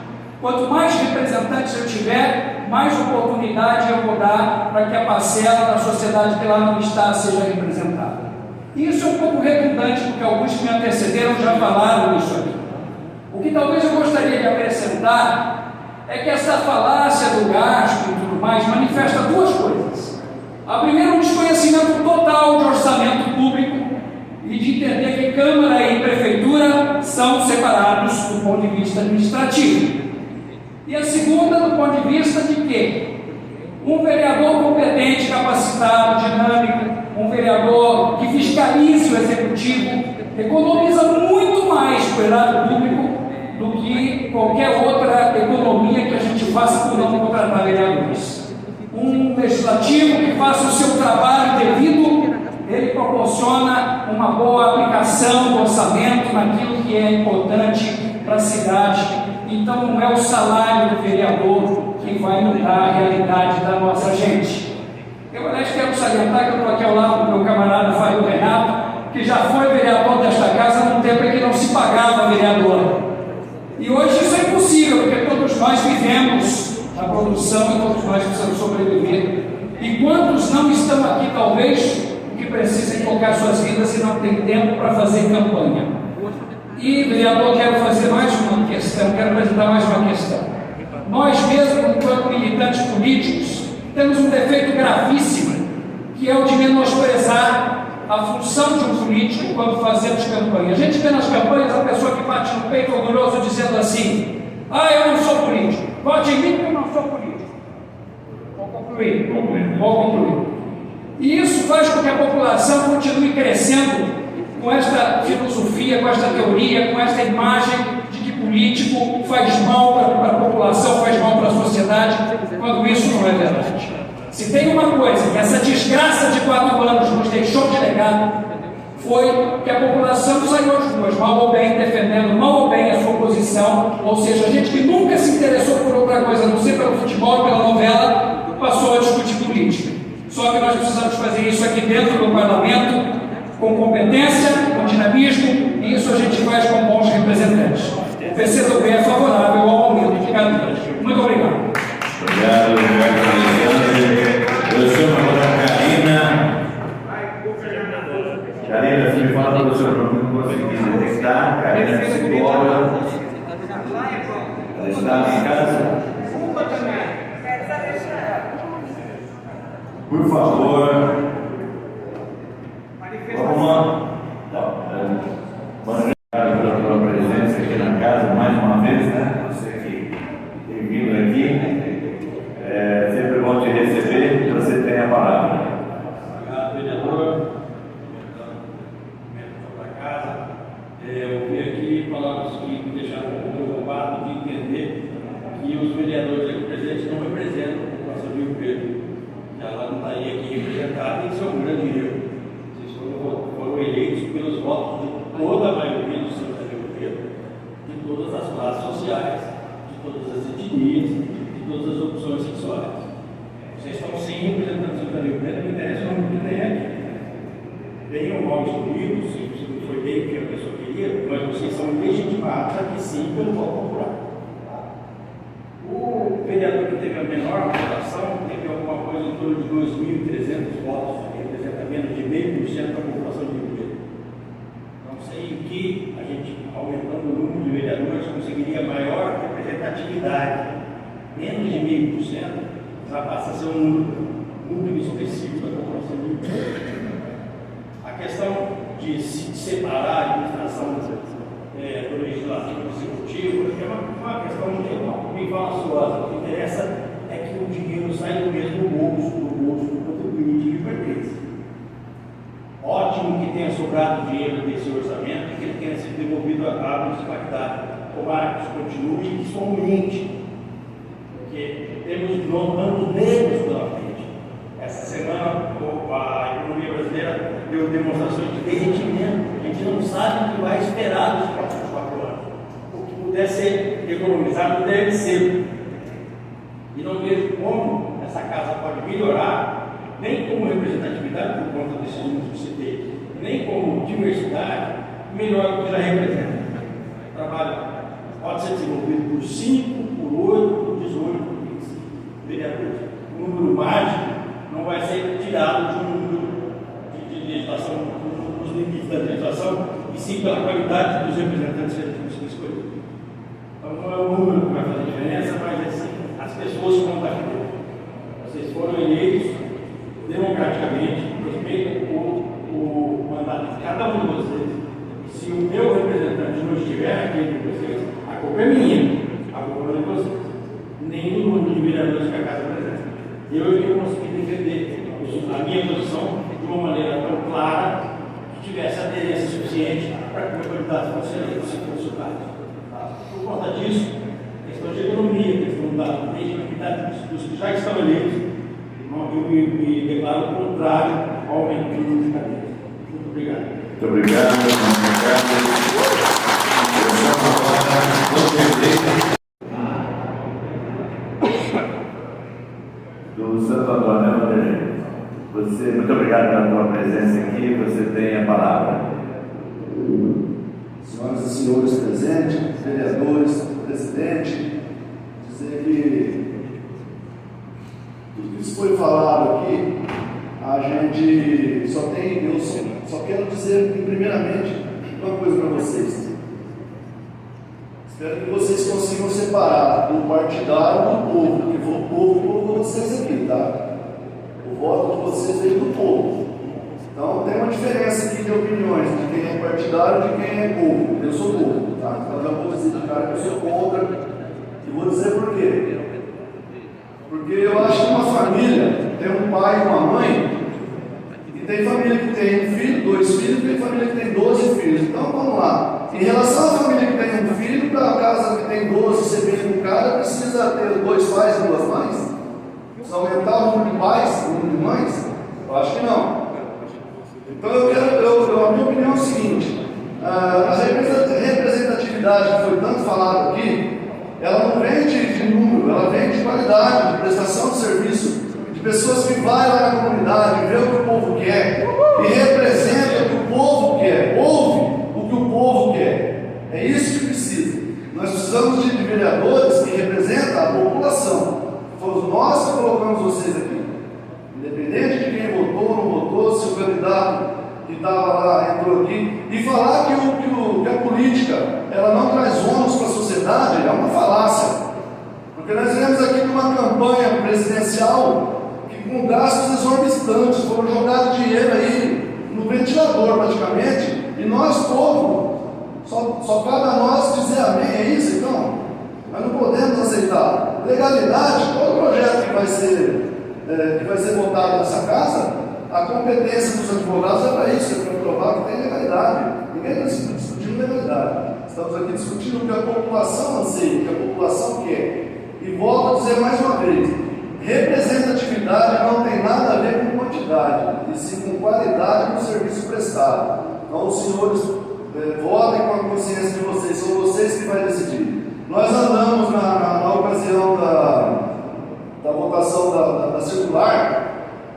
Quanto mais representantes eu tiver, mais oportunidade eu vou dar para que a parcela da sociedade que lá não está seja representada. E isso é um pouco redundante, porque alguns que me antecederam já falaram isso aqui. O que talvez eu gostaria de acrescentar é que essa falácia do gasto e tudo mais manifesta duas coisas. A primeira, um desconhecimento total de orçamento público e de entender que Câmara e Prefeitura são separados do ponto de vista administrativo. E a segunda, do ponto de vista de que um vereador competente, capacitado, dinâmico, um vereador que fiscalize o executivo, economiza muito mais para o erário público do que qualquer outra economia que a gente faça por não contratar vereadores. Um legislativo que faça o seu trabalho devido, ele proporciona uma boa aplicação do orçamento naquilo que é importante para a cidade. Então não é o salário do vereador que vai mudar a realidade da nossa gente. Eu, aliás, quero salientar que eu estou aqui ao lado do meu camarada Fábio Renato, que já foi vereador desta casa num tempo em que não se pagava vereador. E hoje isso é impossível, porque todos nós vivemos a produção e todos nós precisamos sobreviver. E quantos não estão aqui, talvez, que precisem colocar suas vidas e não têm tempo para fazer campanha. E, vereador, quero fazer mais uma questão, quero apresentar mais uma questão. Nós mesmos, enquanto militantes políticos, temos um defeito gravíssimo, que é o de menosprezar a função de um político quando fazemos campanha. A gente vê nas campanhas a pessoa que bate no peito orgulhoso dizendo assim: eu não sou político, vote em mim porque eu não sou político. Vou concluir. E isso faz com que a população continue crescendo com esta filosofia, com esta teoria, com esta imagem de que político faz mal para a população, faz mal para a sociedade, quando isso não é verdade. Se tem uma coisa que essa desgraça de 4 anos nos deixou de legado, foi que a população saiu às ruas, mal ou bem, defendendo mal ou bem a sua posição, ou seja, gente que nunca se interessou por outra coisa, a não ser pelo futebol, pela novela, passou a discutir política. Só que nós precisamos fazer isso aqui dentro do parlamento, com competência, com dinamismo, e isso a gente faz com bons representantes. O PCdoB é favorável ao aumento de cadeiras. Muito obrigado. Obrigado, Alexandre. Eu chamo agora a Karina. Karina, se me fala do seu nome, não consegui detectar. Karina é psicóloga. Ela está em casa. Por favor. Vamos lá. Obrigado pela tua presença aqui na casa mais uma vez, né? Você que tem vindo aqui. É sempre bom te receber e você tem a palavra. Obrigado, vereador. Para casa. Eu vim aqui falar o seguinte, me deixar um pouco preocupado de entender que os vereadores aqui presentes não representam a população de Rio Preto. Ela não estaria aqui representada, e isso é um grande erro. Vocês foram eleitos pelos votos de toda a maioria do São José do Rio Preto, de todas as classes sociais, de todas as etnias, de todas as opções sexuais. Vocês estão sim representando o São José do Rio Preto, não interessa o nome que tem aqui. Bem ou mal escolhidos, se foi bem o que a pessoa queria, mas vocês são legitimados aqui sim pelo voto popular. O vereador que teve a menor votação teve alguma coisa em torno de 2.300 votos, representa menos de 0,5% da população de Rio Preto. Não sei em que a gente, aumentando o número de vereadores, conseguiria maior representatividade. Menos de 0,5% já passa a ser um número específico da população de Rio Preto. A questão de se separar a administração do legislativo do executivo é uma questão bem falaciosa. O que interessa é que o dinheiro sai do mesmo bolso do contribuinte que pertence. Ótimo que tenha sobrado dinheiro desse orçamento e que ele tenha sido devolvido à municipalidade. Tomara que isso continue e que isso aumente, porque temos anos negros pela frente. Essa semana a economizado deve ser. E não vejo como essa casa pode melhorar, nem como representatividade, por conta desses números que citei, nem como diversidade, melhor do que já representa. O trabalho pode ser desenvolvido por 5, por 8, por 18, por 25 vereadores. O número mágico não vai ser tirado de um número de legislação, dos limites da legislação, e sim pela qualidade dos representantes que a gente conseguiu escolher. Então não é o número que vai fazer diferença, mas é sim as pessoas que vão estar aqui dentro. Vocês foram eleitos democraticamente, respeitam o mandato de cada um de vocês. E se o meu representante não estiver aqui entre vocês, a culpa é minha, a culpa não é de vocês. Nem do número de vereadores que a casa apresenta. Eu consegui defender a minha posição de uma maneira tão clara que tivesse aderência suficiente para que o meu candidato fosse eleito, se fosse o caso. Por conta disso, questão de economia, questão da legitimidade dos que já estão eleitos, eu me declaro contrário ao aumento do número de cadeiras. Muito obrigado. Muito obrigado. Do Santo Antônio, você, muito obrigado pela tua presença aqui, você tem a palavra. Senhoras e senhores presentes, vereadores, presidente, dizer que tudo isso foi falado aqui, a gente só quero dizer primeiramente uma coisa para vocês. Espero que vocês consigam separar o partidário do povo, porque foi o povo que colocou vocês aqui, tá? O voto de vocês veio do povo. Então tem uma diferença aqui de opiniões, de quem é partidário e de quem é povo. Eu sou povo, tá? Então já vou dizer de cara que eu sou contra, e vou dizer por quê. Porque eu acho que uma família tem um pai e uma mãe, e tem família que tem um filho, 2 filhos, e tem família que tem 12 filhos. Então vamos lá. Em relação à família que tem um filho, para a casa que tem 12, ser filho do cara, precisa ter 2 pais e 2 mães? Precisa aumentar o número de pais, o número de mães? Eu acho que não. Então a minha opinião é o seguinte, a representatividade que foi tanto falado aqui, ela não vem de número, ela vem de qualidade, de prestação de serviço, de pessoas que vão lá na comunidade, vê o que o povo quer, e representa o que o povo quer, ouve o que o povo quer. É isso que precisa. Nós precisamos de vereadores que representam a população. Fomos nós que colocamos vocês aqui. Independente de quem votou ou não votou, se o candidato que estava lá entrou aqui, e falar que a política ela não traz ônus para a sociedade é uma falácia. Porque nós viemos aqui numa campanha presidencial que com gastos exorbitantes foram jogados dinheiro aí no ventilador praticamente, e nós, povo, só cabe a nós dizer amém, é isso então? Nós não podemos aceitar. Legalidade, todo projeto que vai ser votado nessa casa, a competência dos advogados é para isso, é para provar que tem legalidade. Ninguém está discutindo legalidade. Estamos aqui discutindo o que a população anseia, o que a população quer. E volto a dizer mais uma vez, representatividade não tem nada a ver com quantidade, e sim com qualidade do serviço prestado. Então os senhores votem com a consciência de vocês, são vocês que vão decidir. Nós andamos na ocasião da votação da circular,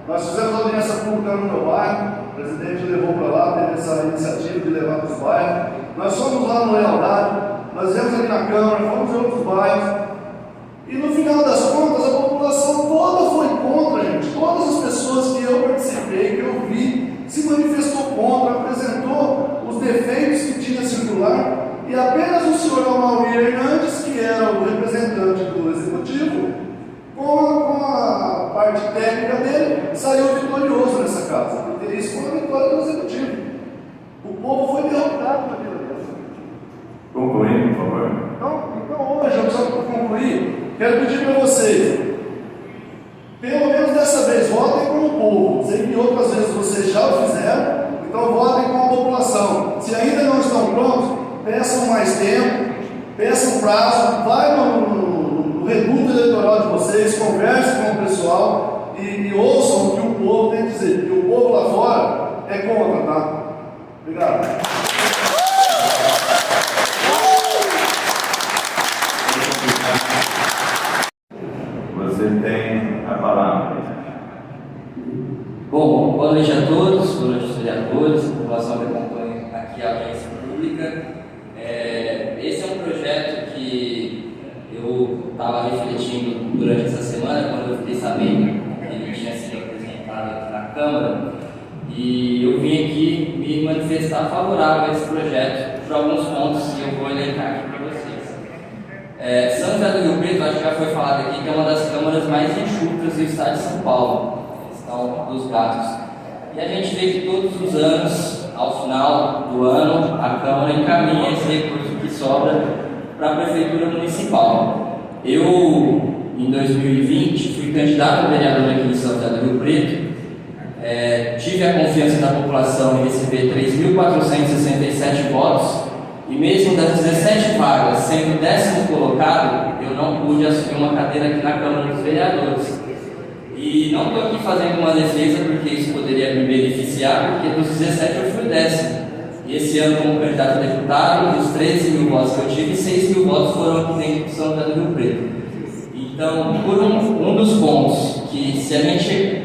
nós fizemos audiência pública no meu bairro, o presidente levou para lá, teve essa iniciativa de levar para os bairros. Nós fomos lá no Lealdade, nós viemos aqui na Câmara, fomos em outros bairros, e no final das contas a população toda foi contra, gente. Todas as pessoas que eu participei, que eu vi, se manifestou contra, apresentou os defeitos que tinha circular, e apenas o senhor Amaury Hernandes, que era o representante do Executivo, com a parte técnica dele, saiu vitorioso nessa casa. Porque isso foi uma vitória do Executivo. O povo foi derrotado na vida dessa. Concluindo, por favor. Então hoje, eu só para concluir, quero pedir para vocês, pelo menos dessa vez, votem com o povo. Sei que outras vezes vocês já o fizeram, então votem com a população. Se ainda não estão prontos, peçam mais tempo, peçam prazo, vai no reduto eleitoral de vocês, conversem com o pessoal e ouçam o que o povo tem a dizer, porque o povo lá fora é contra, tá? Obrigado. estava refletindo durante essa semana, quando eu fiquei sabendo que ele tinha sido apresentado aqui na Câmara, e eu vim aqui me manifestar favorável a esse projeto por alguns pontos que eu vou elencar aqui para vocês. São José do Rio Preto, acho que já foi falado aqui, que é uma das câmaras mais enxutas do estado de São Paulo, a questão dos gastos. E a gente vê que todos os anos, ao final do ano, a Câmara encaminha esse recurso que sobra para a Prefeitura Municipal. Eu, em 2020, fui candidato a vereador aqui em São José do Rio Preto. Tive a confiança da população em receber 3.467 votos, e mesmo das 17 vagas, sendo 10º colocado, eu não pude assumir uma cadeira aqui na Câmara dos Vereadores. E não estou aqui fazendo uma defesa porque isso poderia me beneficiar, porque dos 17 eu fui 10º. E esse ano, como candidato a deputado, dos 13 mil votos que eu tive, 6 mil votos foram aqui dentro de São José do Rio Preto. Então, por um dos pontos que, se a gente,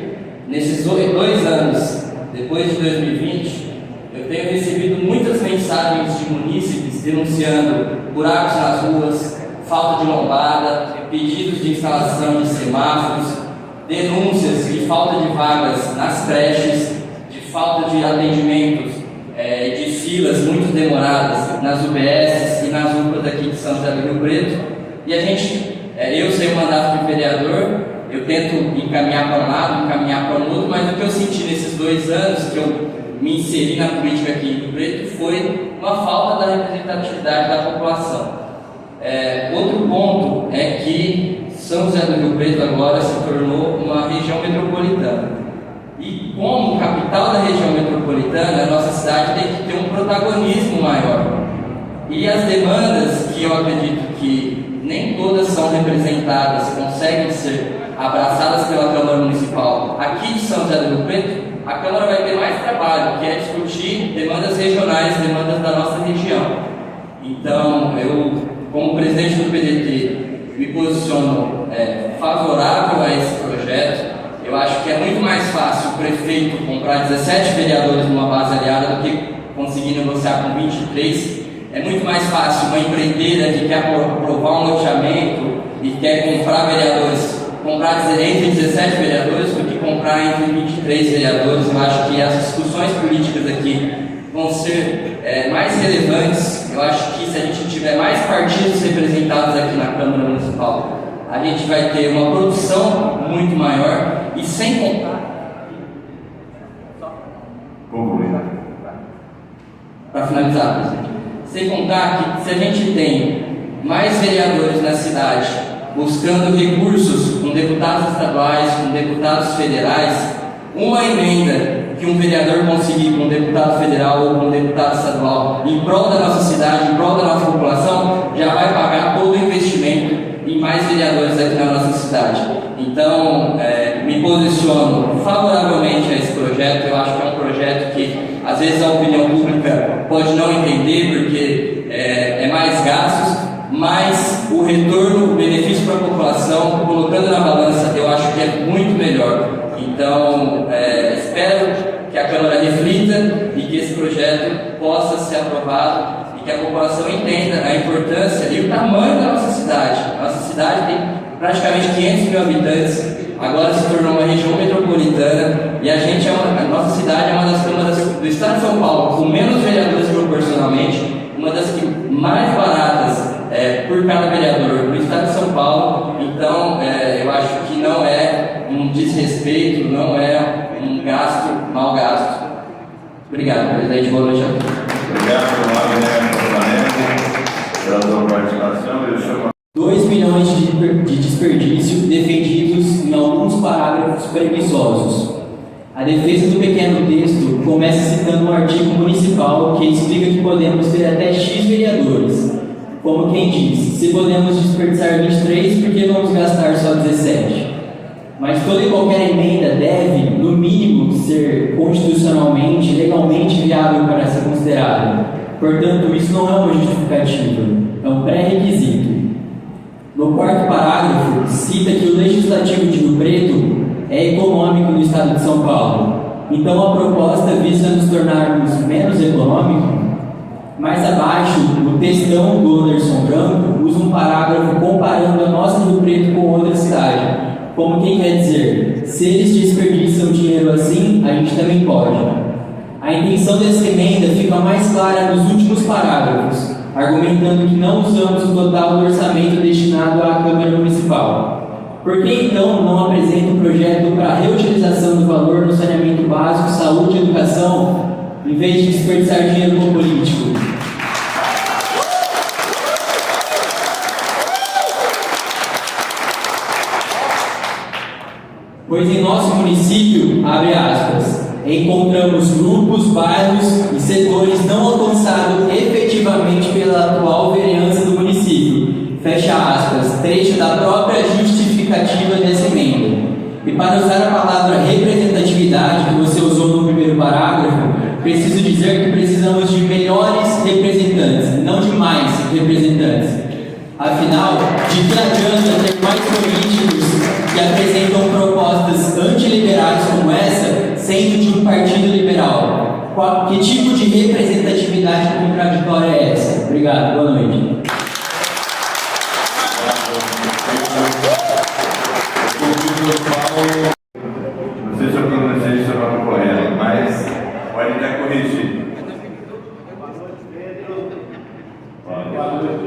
nesses 2 anos, depois de 2020, eu tenho recebido muitas mensagens de munícipes denunciando buracos nas ruas, falta de lombada, pedidos de instalação de semáforos, denúncias de falta de vagas nas creches, de falta de atendimentos, de filas muito demoradas nas UBS e nas UPAs aqui de São José do Rio Preto. E a gente, eu sei o mandato de vereador, eu tento encaminhar para um lado, encaminhar para o outro, mas o que eu senti nesses 2 anos que eu me inseri na política aqui em Rio Preto foi uma falta da representatividade da população. Outro ponto é que São José do Rio Preto agora se tornou uma região metropolitana. E como capital da região metropolitana, a nossa cidade tem que ter um protagonismo maior. E as demandas, que eu acredito que nem todas são representadas, conseguem ser abraçadas pela Câmara Municipal aqui de São José do Rio Preto, a Câmara vai ter mais trabalho, que é discutir demandas regionais, demandas da nossa região. Então, eu, como presidente do PDT, me posiciono favorável a esse projeto. Eu acho que é muito mais fácil o prefeito comprar 17 vereadores numa base aliada do que conseguir negociar com 23. É muito mais fácil uma empreiteira que quer aprovar um loteamento e quer comprar vereadores, comprar entre 17 vereadores do que comprar entre 23 vereadores. Eu acho que as discussões políticas aqui vão ser mais relevantes. Eu acho que se a gente tiver mais partidos representados aqui na Câmara Municipal, a gente vai ter uma produção muito maior e sem contar. Para finalizar, presidente, sem contar que se a gente tem mais vereadores na cidade buscando recursos com deputados estaduais, com deputados federais, uma emenda que um vereador conseguir com um deputado federal ou com um deputado estadual em prol da nossa cidade, em prol da nossa população, já vai pagar todo o investimento em mais vereadores aqui na nossa cidade. Então, me posiciono favoravelmente a esse projeto. Eu acho que é um projeto que, às vezes, a opinião pública pode não entender, porque é mais gastos, mas o retorno, o benefício para a população, colocando na balança, eu acho que é muito melhor. Então, espero que a Câmara reflita e que esse projeto possa ser aprovado e que a população entenda a importância e o tamanho da nossa cidade. A nossa cidade tem praticamente 500 mil habitantes, agora se tornou uma região metropolitana e a nossa cidade é uma das câmaras do estado de São Paulo com menos vereadores proporcionalmente, uma das que mais baratas por cada vereador no estado de São Paulo. Então, eu acho que não é um desrespeito, não é um gasto mal gasto. Obrigado, presidente. Boa noite a todos. Obrigado, pela sua participação. 2 milhões de desperdício defendidos em alguns parágrafos preguiçosos. A defesa do pequeno texto começa citando um artigo municipal que explica que podemos ter até X vereadores. Como quem diz, se podemos desperdiçar 23, por que vamos gastar só 17? Mas toda e qualquer emenda deve, no mínimo, ser constitucionalmente, legalmente viável para ser considerada. Portanto, isso não é uma justificativa, é um pré-requisito. No 4º parágrafo, cita que o Legislativo de Rio Preto é econômico no estado de São Paulo. Então, a proposta visa nos tornarmos menos econômicos. Mais abaixo, o textão do Anderson Branco usa um parágrafo comparando a nossa como quem quer dizer, se eles desperdiçam dinheiro assim, a gente também pode. A intenção dessa emenda fica mais clara nos últimos parágrafos, argumentando que não usamos o total do orçamento destinado à Câmara Municipal. Por que então não apresenta um projeto para a reutilização do valor no saneamento básico, saúde e educação, em vez de desperdiçar dinheiro com político? Pois em nosso município, abre aspas, encontramos grupos, bairros e setores não alcançados efetivamente pela atual vereança do município. Fecha aspas, trecho da própria justificativa dessa emenda. E para usar a palavra representatividade que você usou no primeiro parágrafo, preciso dizer que precisamos de melhores representantes, não de mais representantes. Afinal, de que adianta ter mais políticos que apresentam propostas antiliberais como essa, sendo de um partido liberal? Que tipo de representatividade contraditória é essa? Obrigado, boa noite. Não sei se eu pronunciei seu nome correto, mas pode até corrigir. Boa noite,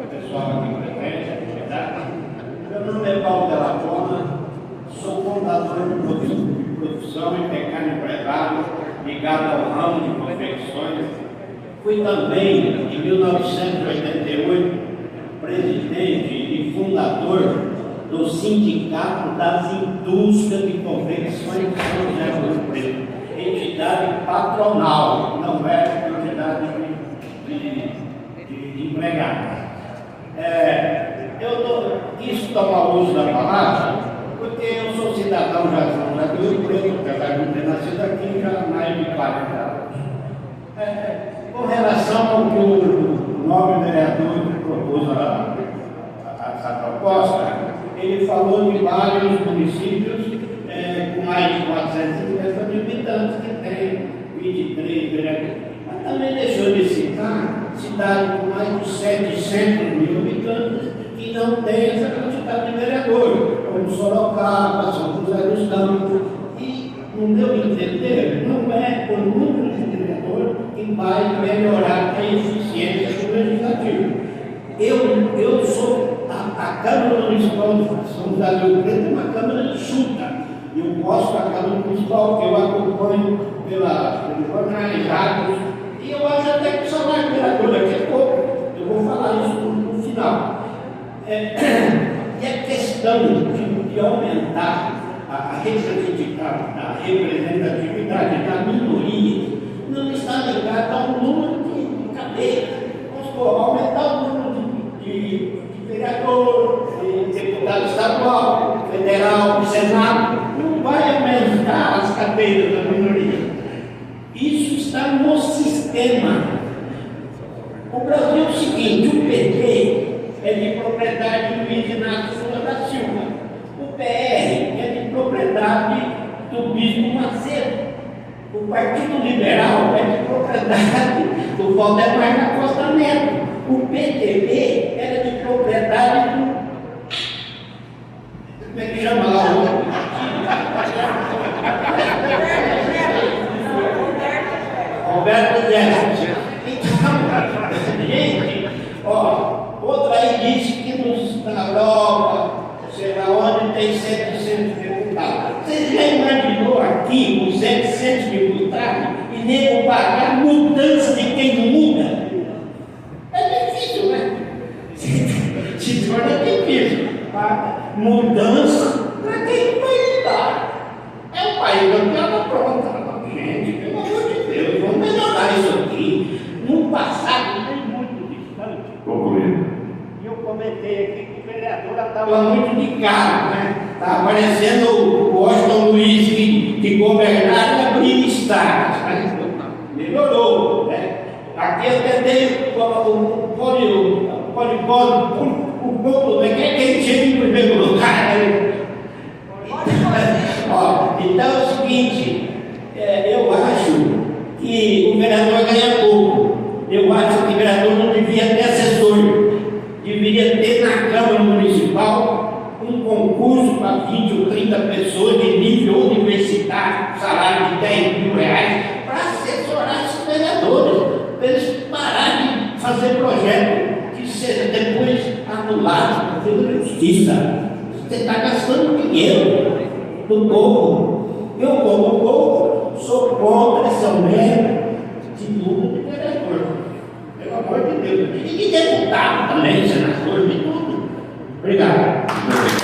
pessoal aqui presente. Meu nome é Paulo Della Pona, sou fundador de profissão e pequeno empresário ligado ao ramo de confecções. Fui também, em 1988, presidente e fundador do Sindicato das Indústrias de Confecções de São José do Rio Preto, entidade patronal, não é entidade de empregados. Eu quis tomar uso da palavra porque eu sou cidadão já de São José do Rio Preto, apesar de não ter nascido aqui já há mais de 40 anos. Com relação ao que o nobre vereador propôs essa proposta, ele falou de vários municípios com mais de 450 mil habitantes que tem 23 vereadores. Mas também deixou de citar cidade com mais de 700 mil habitantes que não tem essa quantidade de vereadores, como Sorocaba, São José dos Campos. E, no meu entender, não é o número de vereadores que vai melhorar a eficiência do legislativo. Eu sou a Câmara Municipal de São José do Rio Preto, é uma Câmara enxuta. Eu gosto da Câmara Municipal, que eu acompanho pelos jornais, rádios, e eu acho até que o salário do vereador daqui a pouco, eu vou falar isso no final. E a questão de aumentar a representatividade da minoria não está ligada ao número de cadeiras. Vamos supor, aumentar o número de vereador, de deputado estadual, federal, Senado, não vai aumentar as cadeiras da minoria. Isso está no sistema. O Brasil é o seguinte, o PT é de propriedade do Luiz Inácio Lula da Silva, o PR é de propriedade do Bispo Macedo, o Partido Liberal é de propriedade do Valdemar da Costa Neto, o PTB era de propriedade do... Como é que chama lá? Roberto Jefferson. Então, gente, outra aí disse que na Europa, sei lá onde, tem 700 deputados. Você já imaginou aqui os 700 deputados e nego pagar mudança de quem não muda? É difícil, né? Se torna difícil. Mudança para quem não vai lidar. É um país que estava pronto. Gente, pelo amor de Deus, vamos melhorar isso aqui. No passado, nem muito distante. Concluído. E eu comentei aqui que o vereador estava muito de carro, né? Está parecendo o Washington Luiz que governava e abria estradas. Melhorou, né? Aqui até tem o povo, quem é que chega em primeiro lugar? Então é o seguinte, eu acho que o vereador ganha pouco. Eu acho que o vereador não devia ter assessor. Deveria ter na Câmara Municipal um concurso para 20 salário de 10 mil reais para assessorar esses vereadores, para eles pararem de fazer projeto que seja depois anulado pela justiça. Você está gastando dinheiro do povo. Eu, como povo, sou contra esse aumento de número de vereador. Pelo amor de Deus. E de deputado também, senador, de tudo. Obrigado.